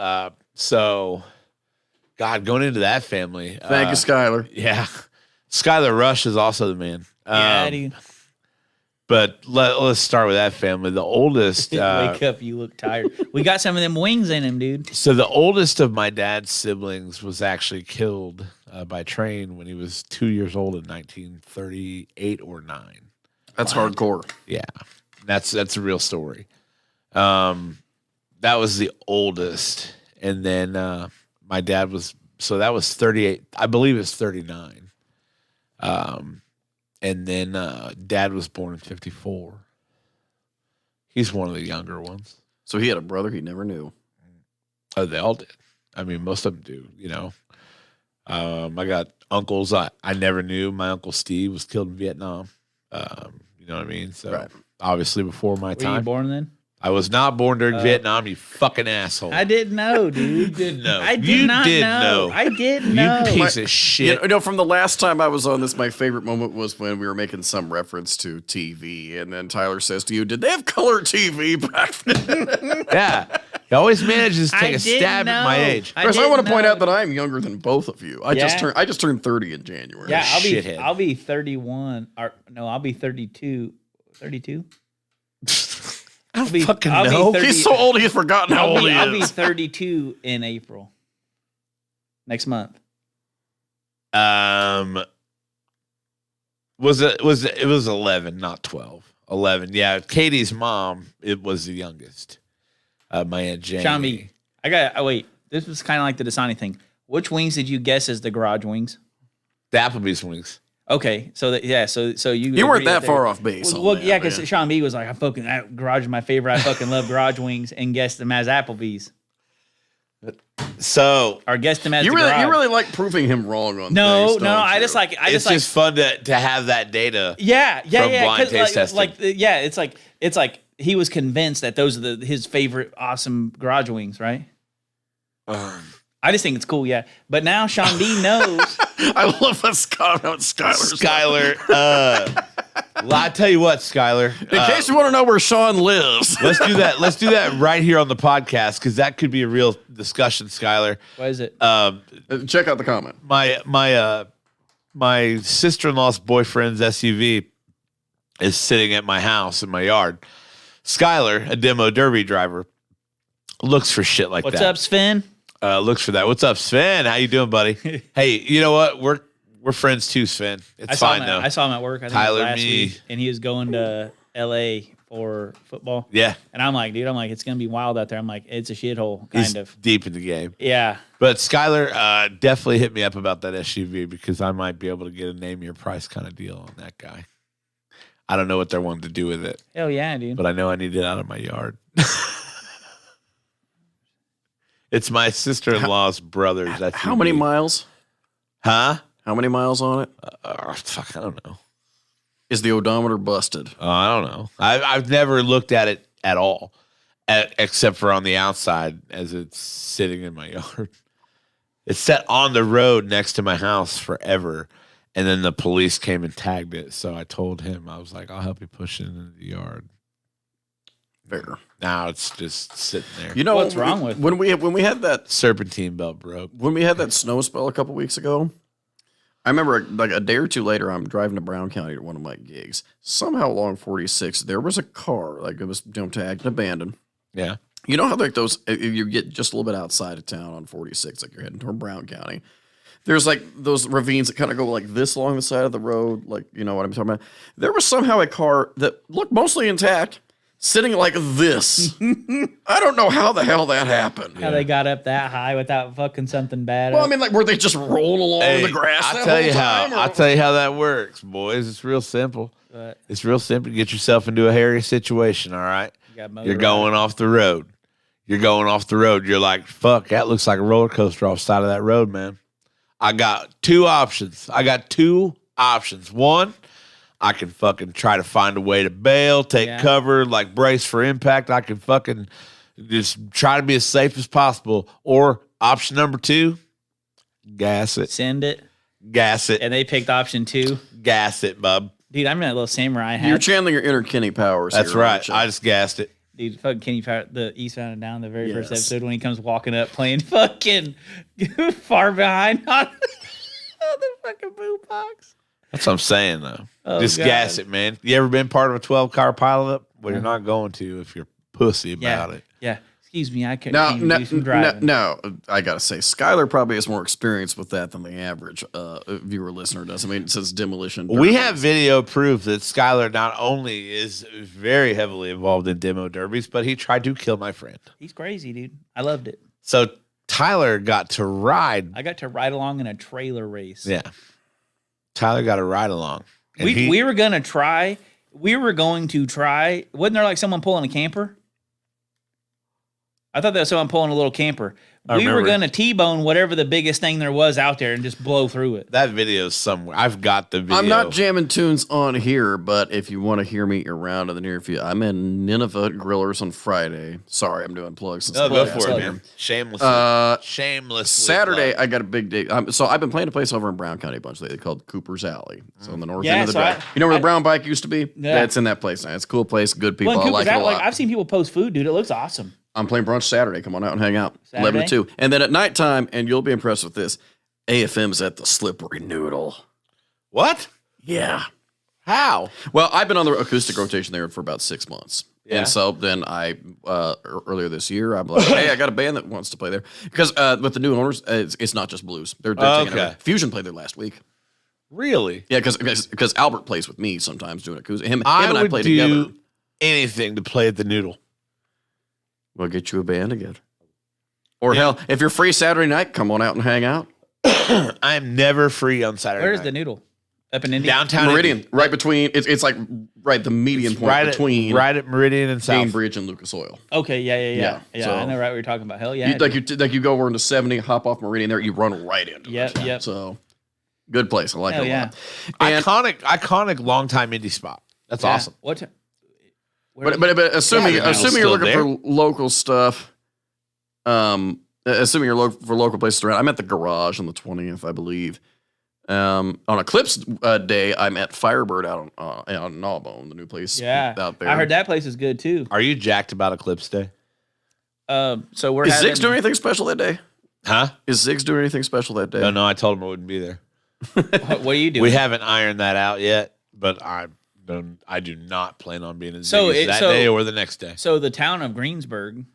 so. God, going into that family. Thank you, Skylar. Yeah, Skylar Rush is also the man. Yeah, dude. But let's start with that family. The oldest. Wake up, you look tired. We got some of them wings in him, dude. So the oldest of my dad's siblings was actually killed by train when he was 2 years old in 1938 or 9. That's hardcore. Yeah, that's a real story. That was the oldest, and then my dad was that was 38. I believe it's 39. And then dad was born in 54. He's one of the younger ones. So he had a brother he never knew. Oh, they all did. I mean, most of them do. You know, I got uncles I never knew. My uncle Steve was killed in Vietnam. You know what I mean? So Right. obviously before my Were you time. born then? I was not born during Vietnam, you fucking asshole. I didn't know, dude. You didn't know. I did not know. I didn't know. You piece of shit. You know, from the last time I was on this, my favorite moment was when we were making some reference to TV, and then Tyler says to you, "Did they have color TV back then?" Yeah. He always manages to take a stab at my age. Chris, I want to point out that I'm younger than both of you. I Yeah. just turned 30 in January. Yeah, Shithead. I'll be 31. Or no, I'll be 32. 32? I don't fucking know. He's so old he's forgotten how old he I'll be is. 32 in April. Next month. Was it was 11, not 12. 11. Yeah, Katie's mom, it was the youngest. My Aunt Jane. Sean B, wait. This was kind of like the Dasani thing. Which wings did you guess as the garage wings? The Applebee's wings. Okay, so so You weren't that far off base. Well, yeah, because Sean B was like, garage is my favorite. I fucking love garage wings, and guessed them as Applebee's. So, Or guessed them as you the really garage. like proving him wrong on No, things, don't I you? just like it's just fun to have that data. Yeah, from blind 'cause, taste testing. it's like he was convinced that those are his favorite awesome garage wings, right? I just think it's cool, yeah. But now Sean B knows. I love that Skylar. Well, I tell you what, Skylar. In case you want to know where Sean lives. Let's do that. Let's do that right here on the podcast because that could be a real discussion, Skylar. What is it? Check out the comment. My sister-in-law's boyfriend's SUV is sitting at my house in my yard. Skylar, a demo derby driver, looks for shit like What's that. up, Sven? Looks for that. What's up, Sven? How you doing, buddy? Hey, you know what? We're friends too, Sven. It's fine though. I saw him at work. I think Tyler, it was last me. week, and he was going to L.A. for football. Yeah, And I'm like, dude, it's gonna be wild out there. I'm like, it's a shithole, he's kind of. deep in the game. Yeah. But Skylar definitely hit me up about that SUV because I might be able to get a name your price kind of deal on that guy. I don't know what they're wanting to do with it, Hell yeah, dude. but I know I need it out of my yard. It's my sister-in-law's brother's SUV. How many miles? Huh? How many miles on it? Fuck, I don't know. Is the odometer busted? I don't know. I've never looked at it at all, except for on the outside as it's sitting in my yard. It's set on the road next to my house forever, and then the police came and tagged it. So I told him, I was like, I'll help you push it into the yard. Fair. Now it's just sitting there. You know What's wrong with when we had that Serpentine belt broke. when we had that snow spell a couple weeks ago? I remember like a day or two later, I'm driving to Brown County to one of my gigs. Somehow along 46, there was a car, like it was tagged and abandoned. Yeah. You know how like those, you get just a little bit outside of town on 46, like you're heading toward Brown County. There's like those ravines that kind of go like this along the side of the road. Like, you know what I'm talking about? There was somehow a car that looked mostly intact, sitting like this. I don't know how the hell that happened. How they got up that high without fucking something bad. Well, I mean, like, were they just rolling along Hey, the grass? I'll tell you how that works, boys. It's real simple. But It's real simple. Get yourself into a hairy situation, all right? got You're going off the road. You're like, fuck, that looks like a roller coaster off the side of that road, man. I got two options. One, I can fucking try to find a way to bail, take cover, like brace for impact. I can fucking just try to be as safe as possible. Or option number two, gas it. Send it. Gas it. And they picked option 2. Gas it, bub. Dude, I'm in that little samurai hat. You're channeling your inner Kenny Powers. That's here, right. aren't you? I just gassed it. Dude, fucking Kenny Power, the Eastbound and Down, the very first Yes. episode when he comes walking up playing fucking far behind on the fucking boombox. That's what I'm saying, though. Oh, just God. gas it, man. You ever been part of a 12-car pileup? Well, you're not going to if you're pussy about it. Yeah. Excuse me, I can No, do some driving. no, I gotta say, Skylar probably has more experience with that than the average viewer listener does. I mean, it says demolition. We have video proof that Skylar not only is very heavily involved in demo derbies, but he tried to kill my friend. He's crazy, dude. I loved it. So Tyler got to ride. I got to ride along in a trailer race. Yeah. Tyler got to ride along. And We were going to try. Wasn't there like someone pulling a camper? I thought that was someone pulling a little camper. We were remember. going to T-bone whatever the biggest thing there was out there and just blow through it. That video's somewhere. I've got the video. I'm not jamming tunes on here, but if you want to hear me around in the near future, I'm in Nineveh Grillers on Friday. Sorry, I'm doing plugs. No, go for plug it, man. Shamelessly. Saturday, I got a big day. So I've been playing a place over in Brown County a bunch lately called Cooper's Alley. So on the north end of the drive. You know where the Brown Bike used to be? Yeah. That's in that place now. It's a cool place, good people. Well, I like it a lot. I've seen people post food, dude. It looks awesome. I'm playing brunch Saturday. Come on out and hang out. Saturday? 11 to 2. And then at nighttime, and you'll be impressed with this, AFM's at the Slippery Noodle. What? Yeah. How? Well, I've been on the acoustic rotation there for about 6 months. Yeah. And so then earlier this year, I'm like, hey, I got a band that wants to play there. Because with the new owners, it's not just blues. They're taking Okay. over. Fusion played there last week. Really? Yeah, because Albert plays with me sometimes doing acoustic. Him and I play together. Anything to play at the Noodle. We'll get you a band together. Or hell, if you're free Saturday night, come on out and hang out. I'm never free on Saturday Where's night. the Noodle? Up in India? Downtown Meridian, right between, it's like right the median point between right at Meridian and South. Cambridge and Lucas Oil. Okay, yeah. So- I know right what you're talking about. Hell yeah. You go over into 70, hop off Meridian there, you run right into it. Yep. So good place. I like Hell it a yeah. lot. And, Iconic longtime indie spot. That's Yeah. awesome. What? but assuming Yeah, assuming still you're looking there. for local stuff, assuming you're looking for local places around, I'm at the Garage on the 20th, I believe. On Eclipse Day, I'm at Firebird out on Gnawbone, the new place out there. I heard that place is good too. Are you jacked about Eclipse Day? So we're Is having, Ziggs doing anything special that day? Huh? Is Ziggs doing anything special that day? No, I told him I wouldn't be there. What are you doing? We haven't ironed that out yet, but I do not plan on being in Ziggy's that day or the next day. So the town of Greensburg,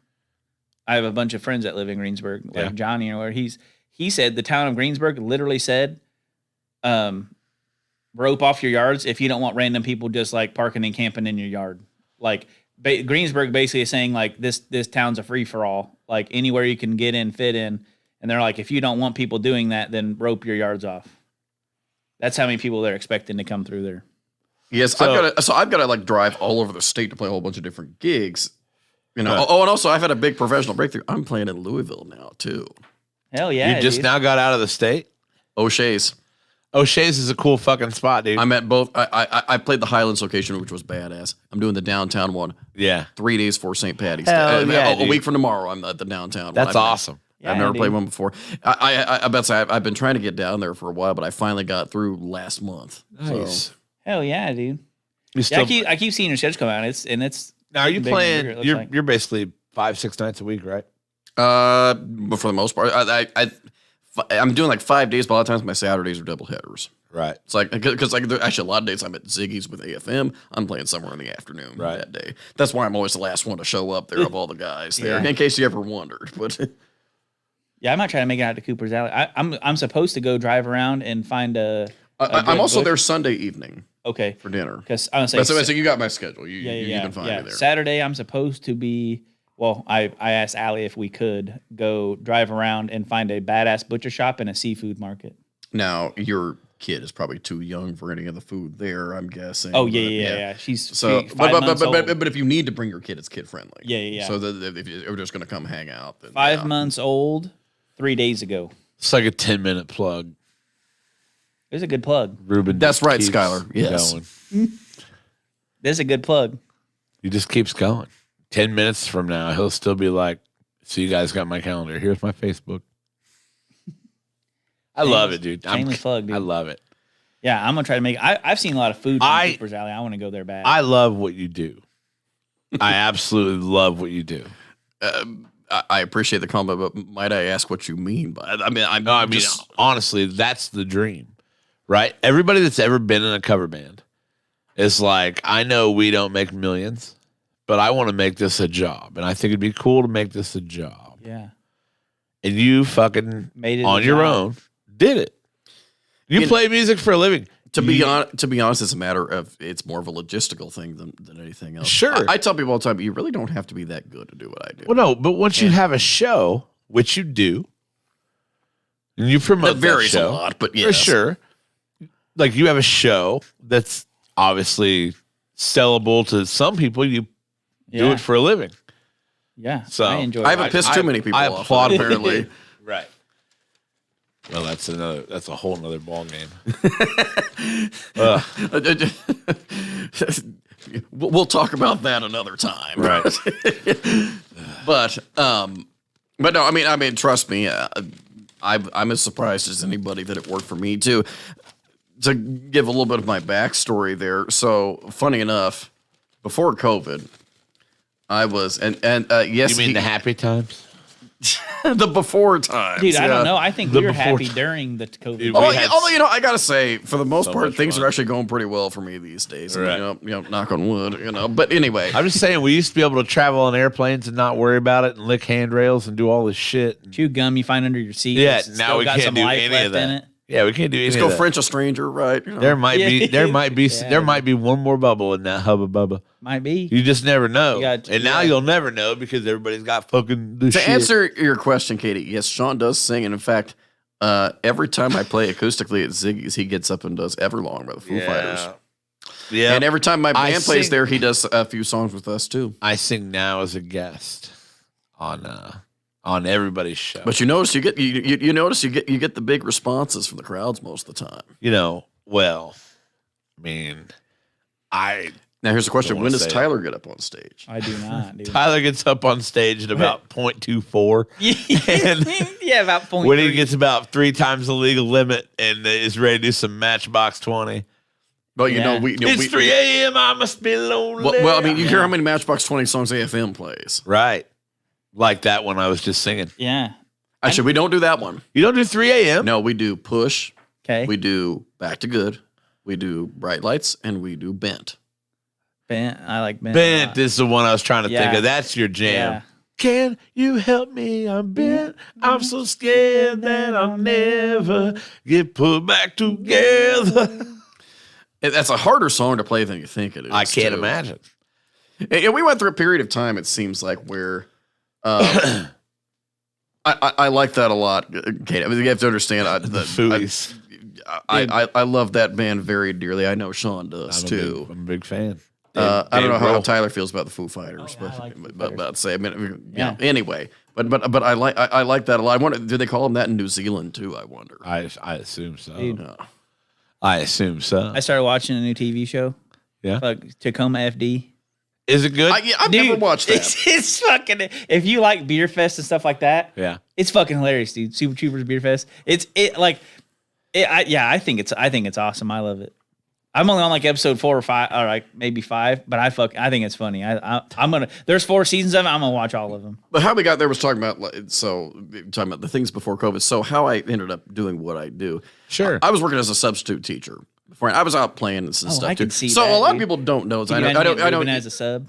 I have a bunch of friends that live in Greensburg, like Yeah. Johnny or where he said the town of Greensburg literally said, rope off your yards if you don't want random people just like parking and camping in your yard. Like Greensburg basically is saying like this town's a free for all, like anywhere you can get in, fit in. And they're like, if you don't want people doing that, then rope your yards off. That's how many people they're expecting to come through there. Yes, I've got to like drive all over the state to play a whole bunch of different gigs. You know. Oh, and also I've had a big professional breakthrough. I'm playing in Louisville now too. Hell yeah! You just dude. now got out of the state? O'Shea's. O'Shea's is a cool fucking spot, dude. I'm at both. I played the Highlands location, which was badass. I'm doing the downtown one. Yeah. 3 days before St. Patty's Hell Day. yeah, A dude. week from tomorrow, I'm at the downtown one. That's awesome. I've never played one before. I bet I've been trying to get down there for a while, but I finally got through last month. Nice. So, Hell yeah, dude. You still, I keep seeing your schedule come out. It's now are you bigger and bigger, it playing? looks You're basically 5-6 nights a week, right? but for the most part, I'm doing like 5 days, but a lot of times my Saturdays are double headers. Right. It's like because like actually a lot of days I'm at Ziggy's with AFM. I'm playing somewhere in the afternoon that day. That's why I'm always the last one to show up there of all the guys there. Yeah. In case you ever wondered, but yeah. I might try to make it out to Cooper's Alley. I'm supposed to go drive around and find a. I'm also bush. there Sunday evening Okay. for dinner. Because I was saying, So you got my schedule. You can find me there. Saturday, I'm supposed to be. Well, I asked Allie if we could go drive around and find a badass butcher shop and a seafood market. Now your kid is probably too young for any of the food there. I'm guessing. Oh but, yeah. She's So, 5 months old. but if you need to bring your kid, it's kid friendly. Yeah. So that if you're just going to come hang out, then 5 months old, 3 days ago. It's like a 10-minute plug. There's a good plug. Ruben. That's just right, keeps Skylar. Yes. Going. There's a good plug. He just keeps going. 10 minutes from now, he'll still be like, "So you guys got my calendar. Here's my Facebook." I love it, dude. Shameless plug, dude. I love it. Yeah, I'm gonna try to make. I've seen a lot of food from Cooper's Alley. I want to go there bad. I love what you do. I absolutely love what you do. I appreciate the comment, but might I ask what you mean by? I mean, Honestly, that's the dream, right? Everybody that's ever been in a cover band is like, I know we don't make millions, but I want to make this a job, and I think it'd be cool to make this a job. Yeah, and you fucking made it on your own, did it. You play music for a living. To be honest, it's a matter of it's more of a logistical thing than anything else. Sure. I tell people all the time, you really don't have to be that good to do what I do. Well, no, but once you have a show, which you do, and you promote It varies that show, a lot, but for yes. sure. Like you have a show that's obviously sellable to some people. You do it for a living. Yeah. So I enjoy. I haven't pissed too many people off. applaud it. Apparently. Right. Well, that's a whole nother ball game. We'll talk about that another time. Right. But no, I mean, trust me, I'm as surprised as anybody that it worked for me too. To give a little bit of my backstory there. So, funny enough, before COVID, I was yes, You mean the happy times? the before times, Dude, I yeah. don't know. I think The we were before happy during the COVID. Dude, Although, we had although, I gotta say, for the most so part, much things fun. are actually going pretty well for me these days. Right. And, knock on wood, But anyway, I'm just saying, we used to be able to travel on airplanes and not worry about it and lick handrails and do all this shit. Chew gum you find under your seat. Yeah, It's now still we got can't some do life any left of that. in it. Yeah, we can't do any let's of go that. French a stranger, right? There might be Yeah. there might be one more bubble in that hubba bubba. Might be. You just never know. You Now you'll never know because everybody's got fucking this To shit. answer your question, Katie, yes, Sean does sing, and in fact, every time I play acoustically at Ziggy's, he gets up and does Everlong by the Foo Fighters. Yeah. And every time my band plays sing- there, he does a few songs with us too. I sing now as a guest on everybody's show. But you notice you get you get the big responses from the crowds most of the time. Well, I mean, Now here's the question: Don't when wanna does say it. Tyler get up on stage? I do not, dude. Tyler gets up on stage at about 0.24. Yeah, about point. When he gets about 3 times the legal limit and is ready to do some Matchbox 20. Well, Yeah. It's 3 a.m. I must be lonely. Well, I mean, you hear how many Matchbox 20 songs AFM plays. Right. Like that one I was just singing. Yeah. Actually, we don't do that one. You don't do 3 a.m.? No, we do Push. Okay. We do Back to Good. We do Bright Lights, and we do Bent. Bent. I like Bent. a Bent lot. is the one I was trying to think Yeah. of. That's your jam. Yeah. Can you help me? I'm bent. I'm so scared that I'll never get put back together. That's a harder song to play than you think it is. I can't too. imagine. And we went through a period of time, it seems like, where I like that a lot, Kate. I mean, you have to understand. Footies. I love that band very dearly. I know Sean does too. I'm a big fan. I don't know how Grohl. Tyler feels about the Foo Fighters, Oh, yeah, I like Foo but Fighters. about say, I mean, Yeah. Anyway, but I like that a lot. I wonder, do they call them that in New Zealand too? I wonder. I assume so. Dude. I assume so. I started watching a new TV show. Yeah. Like Tacoma FD. Is it good? I've never watched that. It's fucking. If you like Beer Fest and stuff like that, yeah. it's fucking hilarious, dude. Super Troopers Beer Fest. I think it's awesome. I love it. I'm only on like episode 4 or 5, or like maybe 5, but I think it's funny. I'm gonna. There's 4 seasons of it. I'm gonna watch all of them. But how we got there was talking about the things before COVID. So how I ended up doing what I do. Sure. I was working as a substitute teacher before. I was out playing and stuff I too. can see So that, a lot dude. of people don't know. Can I you know. imagine I don't. getting Ruben as a sub.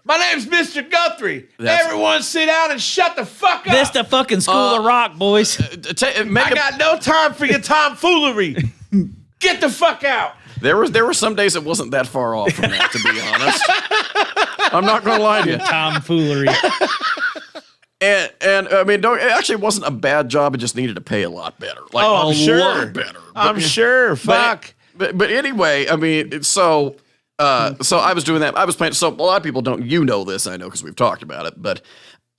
My name's Mr. Guthrie. That's- Everyone sit down and shut the fuck up. This the fucking School of Rock, boys. I got no time for your tomfoolery. Get the fuck out. There were some days it wasn't that far off from that, to be honest. I'm not gonna lie to you. Tomfoolery. And I mean, it actually wasn't a bad job. It just needed to pay a lot better. Like I'm a sure. lot better. I'm sure. Fuck. But anyway, I mean, so I was doing that. I was playing. So a lot of people don't. You know this, I know, because we've talked about it. But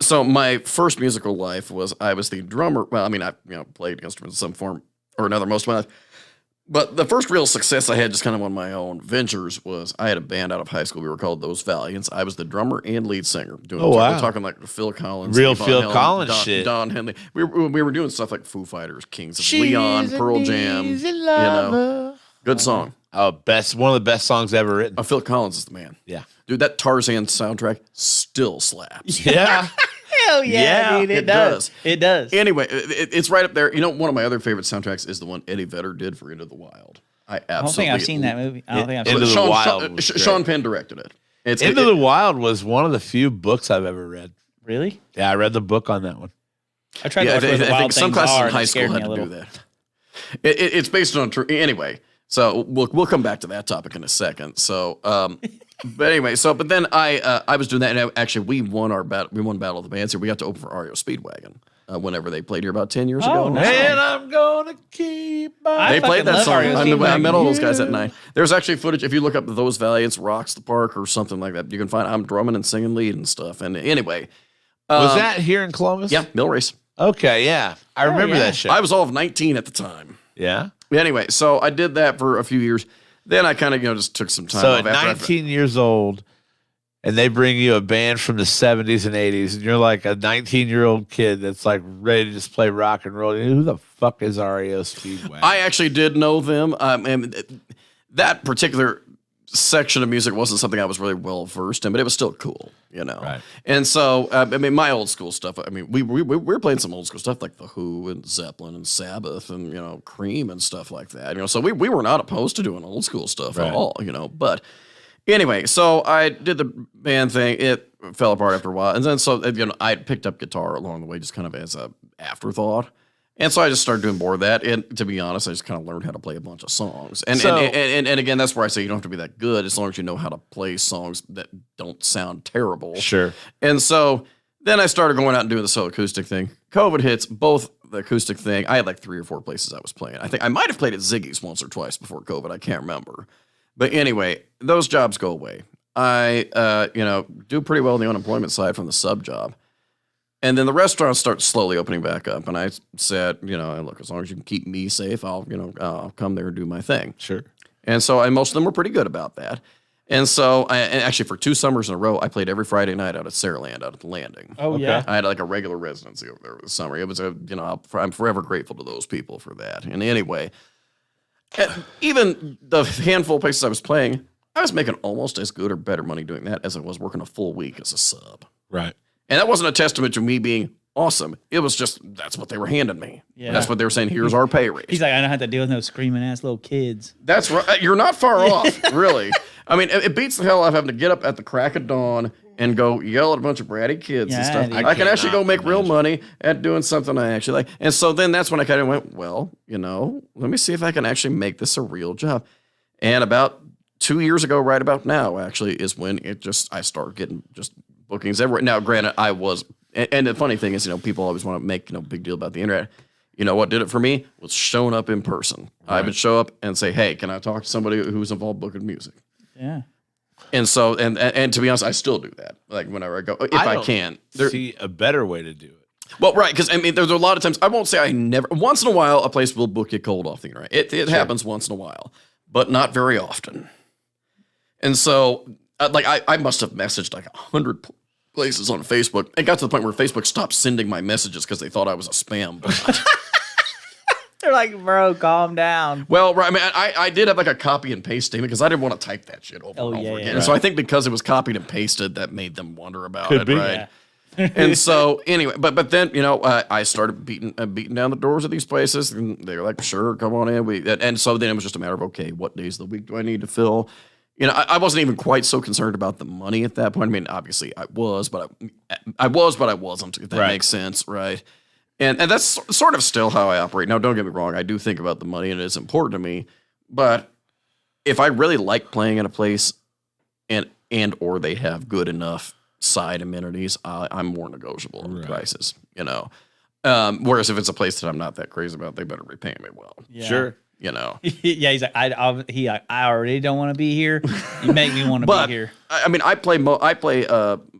so my first musical life was I was the drummer. Well, I mean, I played instruments in some form or another most of my life. But the first real success I had just kind of on my own ventures was I had a band out of high school. We were called Those Valiants. I was the drummer and lead singer. We're talking like Phil Collins. Real Steve Phil Von Halen, Collins shit. Don Henley. We were doing stuff like Foo Fighters, Kings of Leon, Pearl Jam. Good song. Oh, one of the best songs ever written. Phil Collins is the man. Yeah. Dude, that Tarzan soundtrack still slaps. Yeah. Hell yeah, dude. It does. It does. Anyway, it's right up there. One of my other favorite soundtracks is the one Eddie Vedder did for Into the Wild. I absolutely I don't think I've seen that movie. I don't think I've seen Into it. the Wild was great. Sean Penn directed it. Into the Wild was one of the few books I've ever read. Really? Yeah, I read the book on that one. I tried to watch where the I wild think some things classes are, in and high it scared school me had a to little. do that. It's based on true. Anyway, so we'll come back to that topic in a second. So, but anyway, but then I was doing that, and actually we won battle. We won Battle of the Bands here. We got to open for REO Speedwagon whenever they played here about 10 years ago. nice. And I'm gonna keep on. They played that fucking song. love REO I met all those Speedwagon. guys at night. There's actually footage. If you look up Those Valiants Rocks the Park or something like that, you can find I'm drumming and singing lead and stuff. And anyway, Was that here in Columbus? Yeah, Mill Race. Okay, yeah. I remember that show. I was all of 19 at the time. Yeah? Anyway, so I did that for a few years. Then I kind of, just took some time So off. at 19 years old, and they bring you a band from the 70s and 80s, and you're like a 19-year-old kid that's like ready to just play rock and roll. Who the fuck is REO Speedwagon? I actually did know them. And that particular section of music wasn't something I was really well versed in, but it was still cool, Right. And so, my old school stuff. We were playing some old school stuff like the Who and Zeppelin and Sabbath and Cream and stuff like that. So we were not opposed to doing old school stuff at all. But anyway, so I did the band thing. It fell apart after a while, and then I picked up guitar along the way, just kind of as a afterthought. And so I just started doing more of that. And to be honest, I just kind of learned how to play a bunch of songs. And again, that's where I say you don't have to be that good as long as you know how to play songs that don't sound terrible. Sure. And so then I started going out and doing the solo acoustic thing. COVID hits, both the acoustic thing. I had like 3 or 4 places I was playing. I think I might have played at Ziggy's once or twice before COVID. I can't remember. But anyway, those jobs go away. I, do pretty well on the unemployment side from the sub job. And then the restaurants start slowly opening back up. And I said, look, as long as you can keep me safe, I'll come there and do my thing. Sure. And so most of them were pretty good about that. And so and actually for 2 summers in a row, I played every Friday night out at Saraland, out at the Landing. Oh, yeah. I had like a regular residency over there over the summer. It was I'm forever grateful to those people for that. And anyway, even the handful of places I was playing, I was making almost as good or better money doing that as I was working a full week as a sub. Right. And that wasn't a testament to me being awesome. It was just, that's what they were handing me. Yeah. That's what they were saying. Here's our pay raise. He's like, I don't have to deal with no screaming ass little kids. That's right. You're not far off, really. It beats the hell out of having to get up at the crack of dawn and go yell at a bunch of bratty kids and stuff. I can actually go make real money at doing something I actually like. And so then that's when I kind of went, well, let me see if I can actually make this a real job. And about 2 years ago, right about now, actually, is when I started getting just bookings everywhere. Now, granted, I was, and the funny thing is, people always want to make big deal about the internet. You know what did it for me? Was showing up in person. Right. I would show up and say, hey, can I talk to somebody who's involved booking music? Yeah. And so, and to be honest, I still do that. Like whenever I go, if I can. See a better way to do it. Well, right, because there's a lot of times, I won't say I never, once in a while, a place will book you cold off the internet. It happens once in a while, but not very often. And so, I must have messaged like 100 places on Facebook. It got to the point where Facebook stopped sending my messages because they thought I was a spam bot. They're like, bro, calm down. Well, right. I did have like a copy and paste statement because I didn't want to type that shit over and over again. Yeah. And so I think because it was copied and pasted, that made them wonder about Could it, be. right? Yeah. And so anyway, but then I started beating down the doors of these places, and they were like, "Sure, come on in." And so then it was just a matter of, okay, what days of the week do I need to fill? I wasn't even quite so concerned about the money at that point. Obviously I was, but I wasn't. If that makes sense, right? And that's sort of still how I operate. Now, don't get me wrong. I do think about the money, and it is important to me. But if I really like playing at a place, and or they have good enough side amenities, I'm more negotiable on prices. Whereas if it's a place that I'm not that crazy about, they better repay me well. Yeah. Sure. Yeah, he's like, I already don't want to be here. You make me want to be here.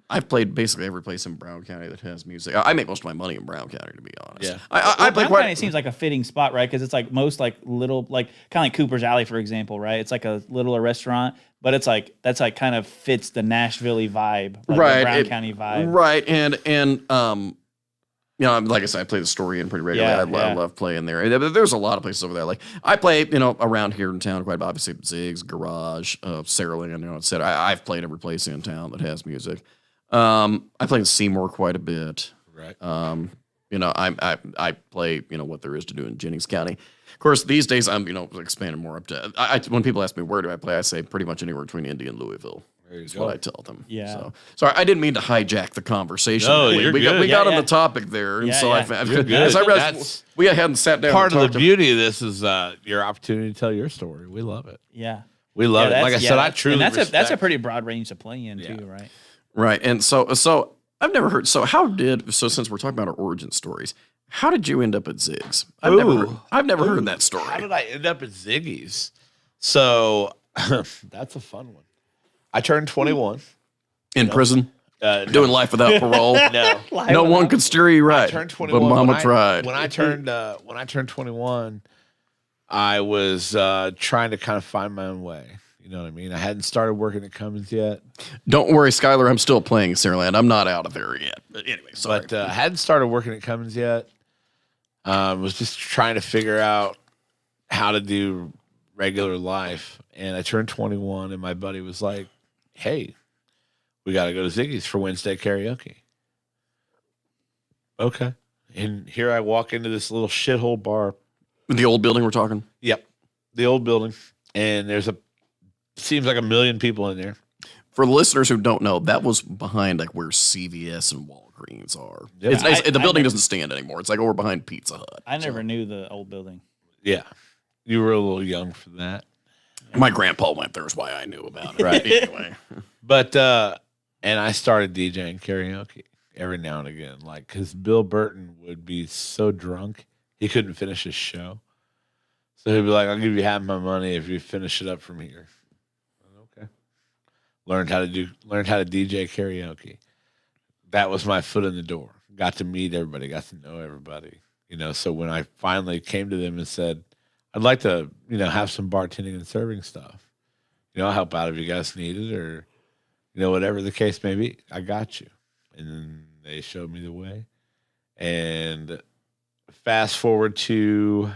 I've played basically every place in Brown County that has music. I make most of my money in Brown County, to be honest. Yeah. I play Brown County seems like a fitting spot, right? Because it's like most like little, like kind of like Cooper's Alley, for example, right? It's like a littler restaurant, but it's like that's like kind of fits the Nashville vibe, like right? The Brown County vibe, right? And like I said, I play the Story in pretty regularly. I love playing there. There's a lot of places over there. Like I play, around here in town quite obviously Ziggs, Garage, Saraland, etc. I've played every place in town that has music. I play in Seymour quite a bit. Right. I play, what there is to do in Jennings County. Of course, these days I'm, expanding more up to. When people ask me where do I play, I say pretty much anywhere between Indy and Louisville. That's what I tell them. Yeah. So, sorry, I didn't mean to hijack the conversation. No, we got on the topic there, and so as I realized we hadn't sat down. Part of the beauty of this is your opportunity to tell your story. We love it. Yeah. We love it. Like I said, I truly. And that's a pretty broad range to play in too, right? Right, and so I've never heard. So since we're talking about our origin stories, how did you end up at Ziggs? I've never heard that story. How did I end up at Ziggy's? So that's a fun one. I turned 21 in prison. Doing life without parole. No. No one could steer you right. I turned 21. But Mama tried. When I turned 21, I was trying to kind of find my own way. You know what I mean? I hadn't started working at Cummins yet. Don't worry, Skylar. I'm still playing Saraland. I'm not out of there yet. But anyway, sorry. But I hadn't started working at Cummins yet. Was just trying to figure out how to do regular life. And I turned 21, and my buddy was like, hey, we got to go to Ziggy's for Wednesday karaoke. Okay. And here I walk into this little shithole bar. The old building we're talking? Yep. The old building. And seems like a million people in there. For the listeners who don't know, that was behind like where CVS and Walgreens are. Yeah. It's nice. The building doesn't stand anymore. It's like over behind Pizza Hut. I never knew the old building. Yeah. You were a little young for that. My grandpa went there, is why I knew about it. Right. Anyway. But, and I started DJing karaoke every now and again. Like, because Bill Burton would be so drunk, he couldn't finish his show. So he'd be like, I'll give you half my money if you finish it up from here. Okay. Learned how to DJ karaoke. That was my foot in the door. Got to meet everybody, got to know everybody. So when I finally came to them and said, I'd like to, have some bartending and serving stuff. I'll help out if you guys need it or, whatever the case may be. I got you. And then they showed me the way. And fast forward to,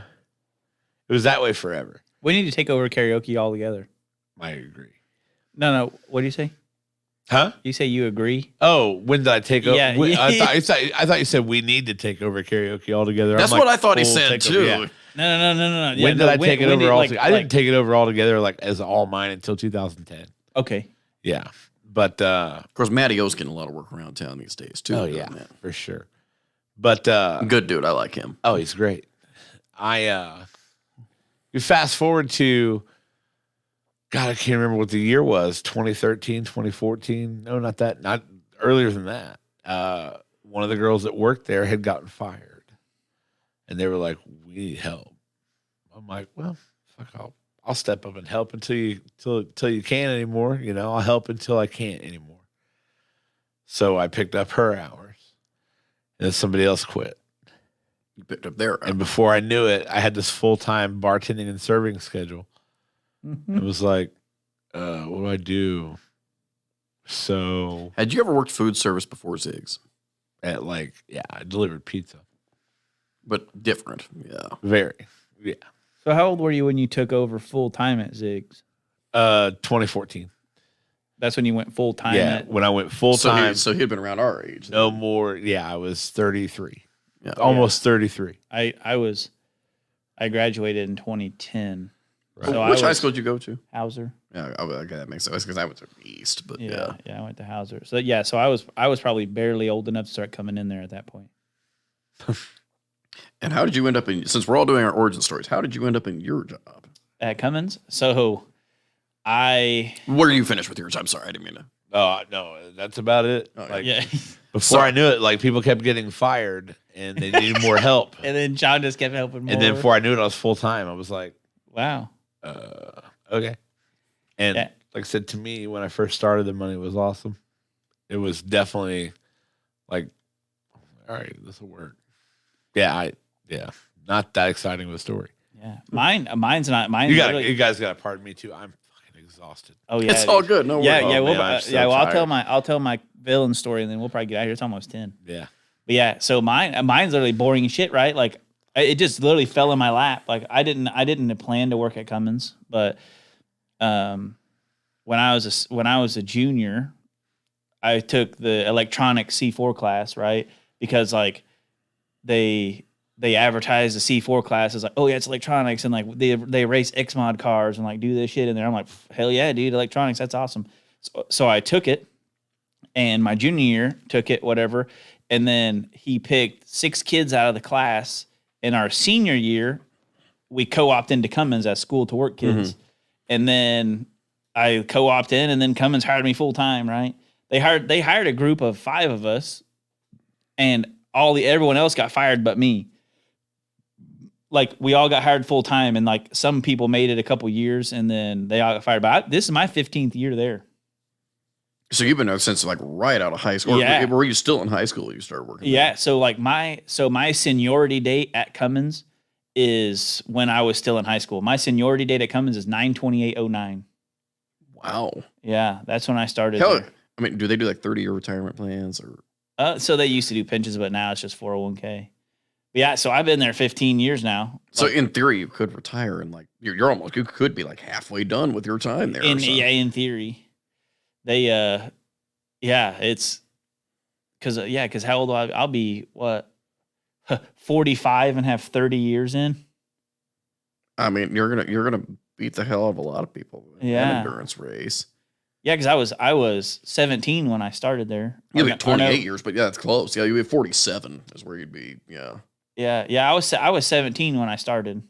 it was that way forever. We need to take over karaoke altogether. I agree. No. What do you say? Huh? You say you agree? Oh, when did I take over? Yeah. I thought you said we need to take over karaoke altogether. That's what I thought he said too. Yeah. No. When did I take it over altogether? I didn't take it over altogether as all mine until 2010. Okay. Yeah. But of course, Matty O's getting a lot of work around town these days too. Oh yeah, for sure. But good dude, I like him. Oh, he's great. You fast forward to, God, I can't remember what the year was. 2013, 2014. No, not that. Not earlier than that. One of the girls that worked there had gotten fired, and they were like, "We need help." I'm like, "Well, fuck, I'll step up and help until you can't anymore. I'll help until I can't anymore." So I picked up her hours, and then somebody else quit. You picked up their hours. And before I knew it, I had this full-time bartending and serving schedule. Mm-hmm. It was like, what do I do? So had you ever worked food service before Ziggs? I delivered pizza. But different, yeah. Very, yeah. So how old were you when you took over full time at Ziggs? 2014. That's when you went full time. Yeah, when I went full time. So he'd been around our age. No more. Yeah, I was 33. Yeah, almost 33. I graduated in 2010. Right. So which high school did you go to? Hauser. Yeah, okay, that makes sense because I went to East, but yeah, I went to Hauser. So yeah, so I was probably barely old enough to start coming in there at that point. And how did you end up since we're all doing our origin stories, how did you end up in your job? At Cummins? So where do you finish with yours? I'm sorry, I didn't mean to. Oh, no, that's about it. Oh, yeah. Before I knew it, people kept getting fired and they needed more help. And then John just kept helping more. And then before I knew it, I was full time. I was like, wow. Okay. And like I said, to me, when I first started, the money was awesome. It was definitely like, all right, this will work. Yeah, not that exciting of a story. Yeah, mine's not. You guys got to pardon me too. I'm fucking exhausted. Oh yeah, it's all good. No worries. Yeah, Well, I'll tell my villain story, and then we'll probably get out of here. It's almost 10. Yeah, but yeah. So mine's literally boring as shit, right? Like it just literally fell in my lap. Like I didn't plan to work at Cummins, but when I was a junior, I took the electronics C4 class, right? Because like they advertise the C4 class as like, oh yeah, it's electronics, and like they race X mod cars and like do this shit in there. I'm like, hell yeah, dude, electronics, that's awesome. So I took it, and my junior year took it, whatever, and then he picked 6 kids out of the class. In our senior year, we co-opted into Cummins as school to work kids, and then I co-opted in, and then Cummins hired me full time. Right? They hired a group of 5 of us, and everyone else got fired but me. Like we all got hired full time, and like some people made it a couple years, and then they all got fired. But this is my 15th year there. So you've been there since like right out of high school. Yeah. Or were you still in high school when you started working? Yeah. So like my seniority date at Cummins is when I was still in high school. My seniority date at Cummins is 9/28/09. Wow. Yeah, that's when I started. Hell, I mean, do they do like 30-year retirement plans or? So they used to do pensions, but now it's just 401k. But yeah, so I've been there 15 years now. So in theory, you could retire and like you could be like halfway done with your time there. In theory, they it's because how old I'll be 45 and have 30 years in. I mean, you're gonna beat the hell out of a lot of people in an endurance race. Yeah, because I was 17 when I started there. You'd be 28 years, but yeah, that's close. Yeah, you'd be 47 is where you'd be. Yeah. Yeah. I was 17 when I started.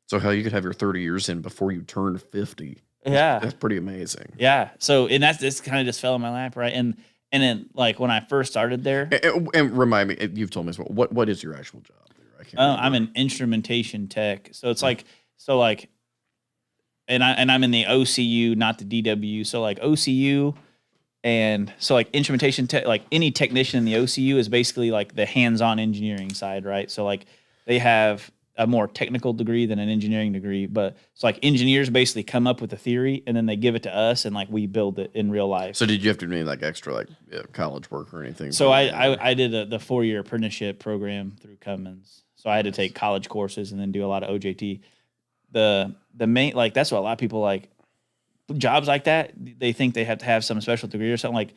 So how you could have your 30 years in before you turned 50. Yeah, that's pretty amazing. Yeah. So and this kind of just fell in my lap, right? And then like when I first started there, and remind me, you've told me as well. What is your actual job there? I'm an instrumentation tech. So it's like and I'm in the OCU, not the DW. So like OCU, and so like instrumentation tech, like any technician in the OCU is basically like the hands-on engineering side, right? So like they have a more technical degree than an engineering degree, but it's like engineers basically come up with a theory and then they give it to us and like we build it in real life. So did you have to do like extra like college work or anything? So I did the 4-year apprenticeship program through Cummins. So I had to take college courses and then do a lot of OJT. The main, like, that's what a lot of people like jobs like that. They think they have to have some special degree or something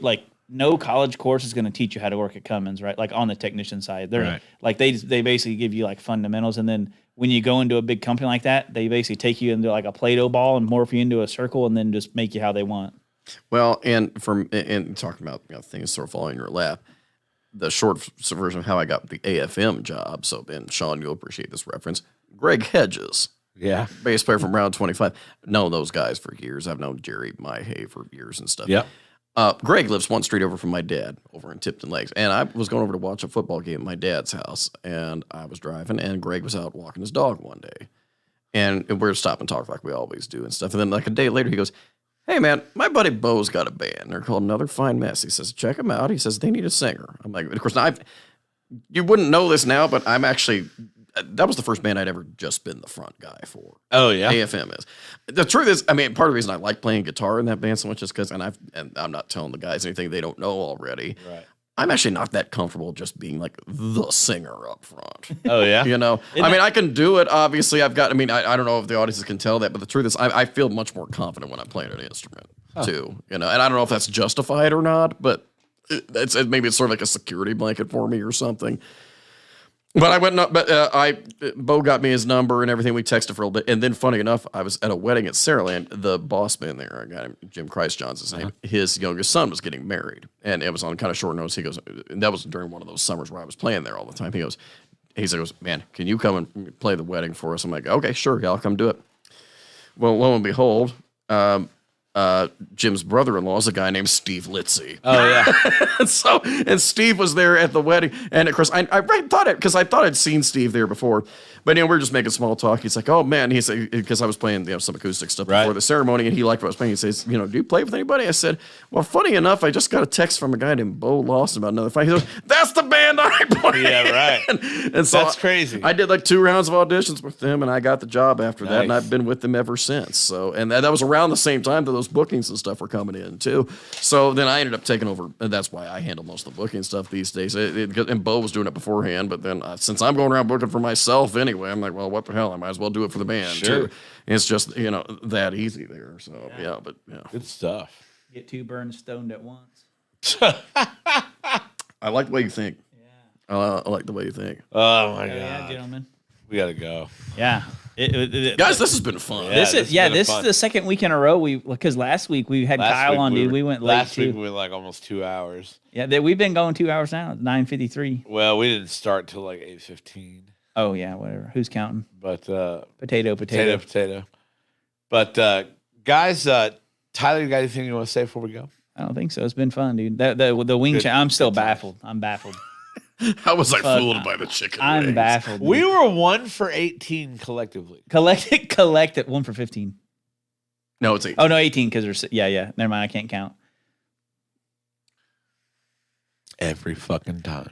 like no college course is going to teach you how to work at Cummins, right? Like on the technician side, they're right. Like they basically give you like fundamentals. And then when you go into a big company like that, they basically take you into like a Play-Doh ball and morph you into a circle and then just make you how they want. Well, and talking about things sort of falling in your lap, the short version of how I got the AFM job. So, and Sean, you'll appreciate this reference. Greg Hedges, bass player from Round 25. Known those guys for years. I've known Jerry Myhay for years and stuff. Yeah. Greg lives one street over from my dad, over in Tipton Lakes, and I was going over to watch a football game at my dad's house, and I was driving, and Greg was out walking his dog one day, and we were stop and talk like we always do and stuff. And then like a day later, he goes, "Hey man, my buddy Bo's got a band. They're called Another Fine Mess." He says, "Check them out." He says, "They need a singer." I'm like, of course, you wouldn't know this now, but I'm actually. That was the first band I'd ever just been the front guy for. Oh yeah, AFM is. The truth is, I mean, part of the reason I like playing guitar in that band so much is because, and I'm not telling the guys anything they don't know already. Right. I'm actually not that comfortable just being like the singer up front. Oh yeah, I mean, I can do it. Obviously, I've got. I mean, I don't know if the audiences can tell that, but the truth is, I feel much more confident when I'm playing an instrument too. And I don't know if that's justified or not, but maybe it's sort of like a security blanket for me or something. But I went up, Bo got me his number and everything. We texted for a little bit. And then funny enough, I was at a wedding at Saraland. The boss man there, a guy named Jim Christjohn's his name, his youngest son was getting married. And it was on kind of short notice. He goes, and that was during one of those summers where I was playing there all the time. He goes, "Man, can you come and play the wedding for us?" I'm like, "Okay, sure. Yeah, I'll come do it." Well, lo and behold, Jim's brother-in-law is a guy named Steve Litzy. Oh yeah. and Steve was there at the wedding, and of course I thought I'd seen Steve there before, but we were just making small talk. He's like, "Oh man," he said, because I was playing some acoustic stuff before the ceremony, and he liked what I was playing. He says, "Do you play with anybody?" I said, "Well, funny enough, I just got a text from a guy named Bo Lawson about another fight." He goes, "That's the band I play." Yeah, right. and so that's crazy. I did like 2 rounds of auditions with them, and I got the job after that, and I've been with them ever since. So, and that was around the same time that those bookings and stuff were coming in too. So then I ended up taking over, and that's why I handle most of the booking stuff these days. And Bo was doing it beforehand, but then since I'm going around booking for myself anyway, I'm like, well, what the hell? I might as well do it for the band too. And it's just that easy there. So but good stuff. Get 2 birds stoned at once. I like the way you think. Yeah, I like the way you think. Oh my god, yeah, gentlemen, we gotta go. Yeah. Guys, this has been fun. This is the second week in a row because last week we had Kyle on, dude. We went late last too. week we went like almost 2 hours. Yeah, we've been going 2 hours now. 9:53. Well, we didn't start till like 8:15. Oh yeah, whatever. Who's counting? But Potato. But guys, Tyler, you got anything you want to say before we go? I don't think so. It's been fun, dude. The wing challenge. I'm still baffled. I'm baffled. I was like fooled by the chicken I'm wings. baffled. Dude. We were 1 for 18 collectively. Collect it. 1 for 15. No, it's 18. Oh no, 18 because there's yeah. Never mind, I can't count. Every fucking time.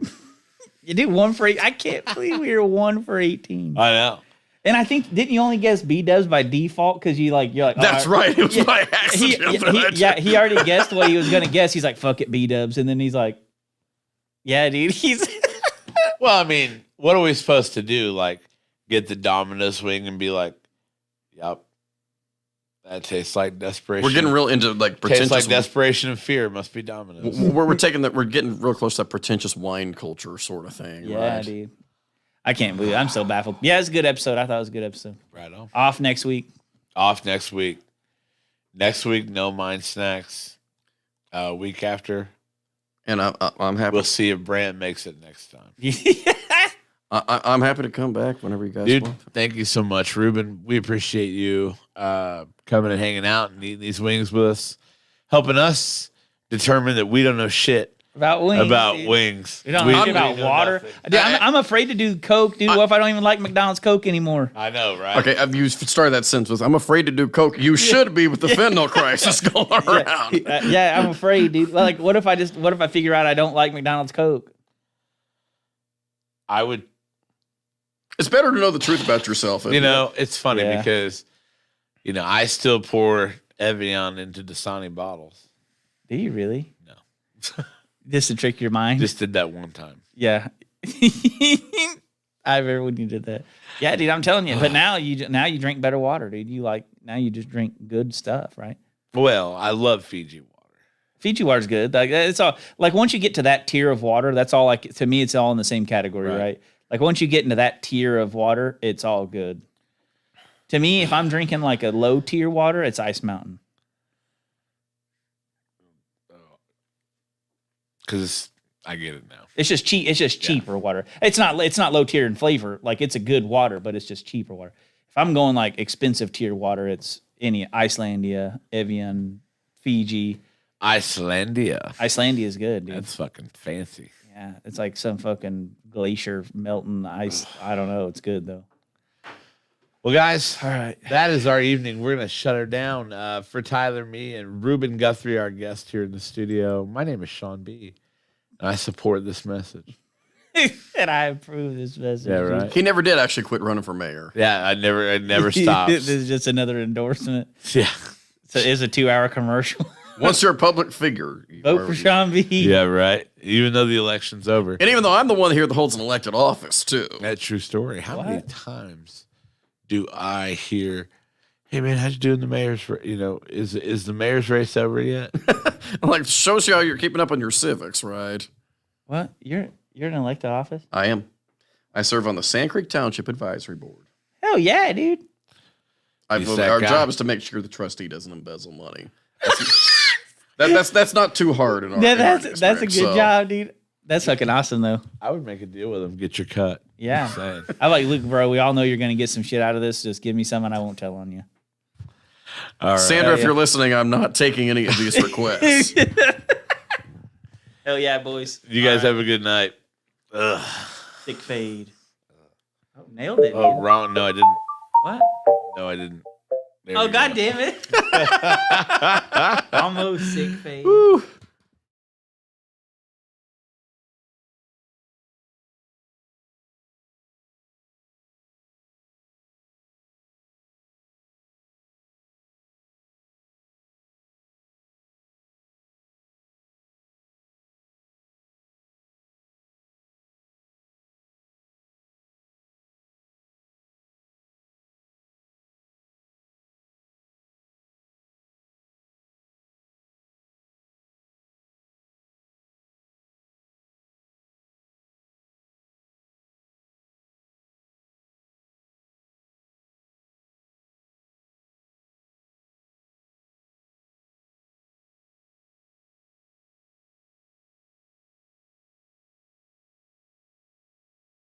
You do 1 for 8. I can't believe we were 1 for 18. I know. And I think didn't you only guess B dubs by default because you're like That's right. It was by accident. He already guessed what he was gonna guess. He's like fuck it B dubs, and then he's like, yeah, dude. He's Well, I mean, what are we supposed to do? Like, get the Domino's wing and be like, "Yep, that tastes like desperation." We're getting real into like pretentious. Tastes like desperation and fear. Must be Domino's. We're taking that. We're getting real close to that pretentious wine culture sort of thing. yeah, right? dude. I can't believe it. I'm so baffled. Yeah, it's a good episode. I thought it was a good episode. Right on. Off next week. Off next week. Next week, no mind snacks. Week after, And I'm happy. we'll see if Brant makes it next time. I'm happy to come back whenever you guys Dude, want. thank you so much, Ruben. We appreciate you coming and hanging out and eating these wings with us, helping us determine that we don't know shit About wings. about dude. wings. We don't know shit about know water. nothing. Dude, I'm afraid to do Coke, dude. What if I don't even like McDonald's Coke anymore? I know, right? Okay, you started that sentence with, I'm afraid to do coke. You should be with the fentanyl crisis going around. Yeah, I'm afraid, dude. Like, what if I figure out I don't like McDonald's Coke? I would. It's better to know the truth about yourself. You know, it's funny Yeah. because, I still pour Evian into Dasani bottles. Do you really? No. Just to trick your mind? Just did that one time. Yeah. I remember when you did that. Yeah, dude, I'm telling you. But now you drink better water, dude. Now you just drink good stuff, right? Well, I love Fiji water. Fiji water's good. Like it's all like once you get to that tier of water, that's all like to me it's all in the same category, right? Like once you get into that tier of water, it's all good. To me, if I'm drinking like a low tier water, it's Ice Mountain. Because I get it now. It's just cheap. It's just cheaper water. It's not low tier in flavor. Like it's a good water, but it's just cheaper water. If I'm going like expensive tier water, it's any Icelandia, Evian, Fiji. Icelandia. Icelandia is good, dude. That's fucking fancy. Yeah, it's like some fucking glacier melting ice. I don't know. It's good though. Well, guys, All right. that is our evening. We're going to shut her down. For Tyler, me, and Ruben Guthrie, our guest here in the studio, my name is Sean B., and I support this message. And I approve this message. Yeah, right. He never did actually quit running for mayor. Yeah, I never stopped. This is just another endorsement. Yeah. So it's a 2-hour commercial. Once you're a public figure, Vote for Sean B. Yeah, right. Even though the election's over. And even though I'm the one here that holds an elected office too. That's true story. How many What? times do I hear, hey, man, how'd you do in the mayor's race? Is the mayor's race over yet? Like, shows you how you're keeping up on your civics, right? What? You're in an elected office? I am. I serve on the Sand Creek Township Advisory Board. Hell yeah, dude. He's that Our guy. job is to make sure the trustee doesn't embezzle money. That's not too hard in our That's a district, good so. job, dude. That's fucking awesome, though. I would make a deal with him, get your cut. Yeah. Just saying. I like Luke, bro. We all know you're going to get some shit out of this. Just give me some and I won't tell on you. All right. Sandra, if yeah. you're listening, I'm not taking any of these requests. Hell yeah, boys. You guys have a good night. Ugh. Sick fade. Oh, nailed it. Oh, dude. wrong. No, I didn't. What? No, I didn't. There Oh, we God go. damn it. Almost sick fade. Woo.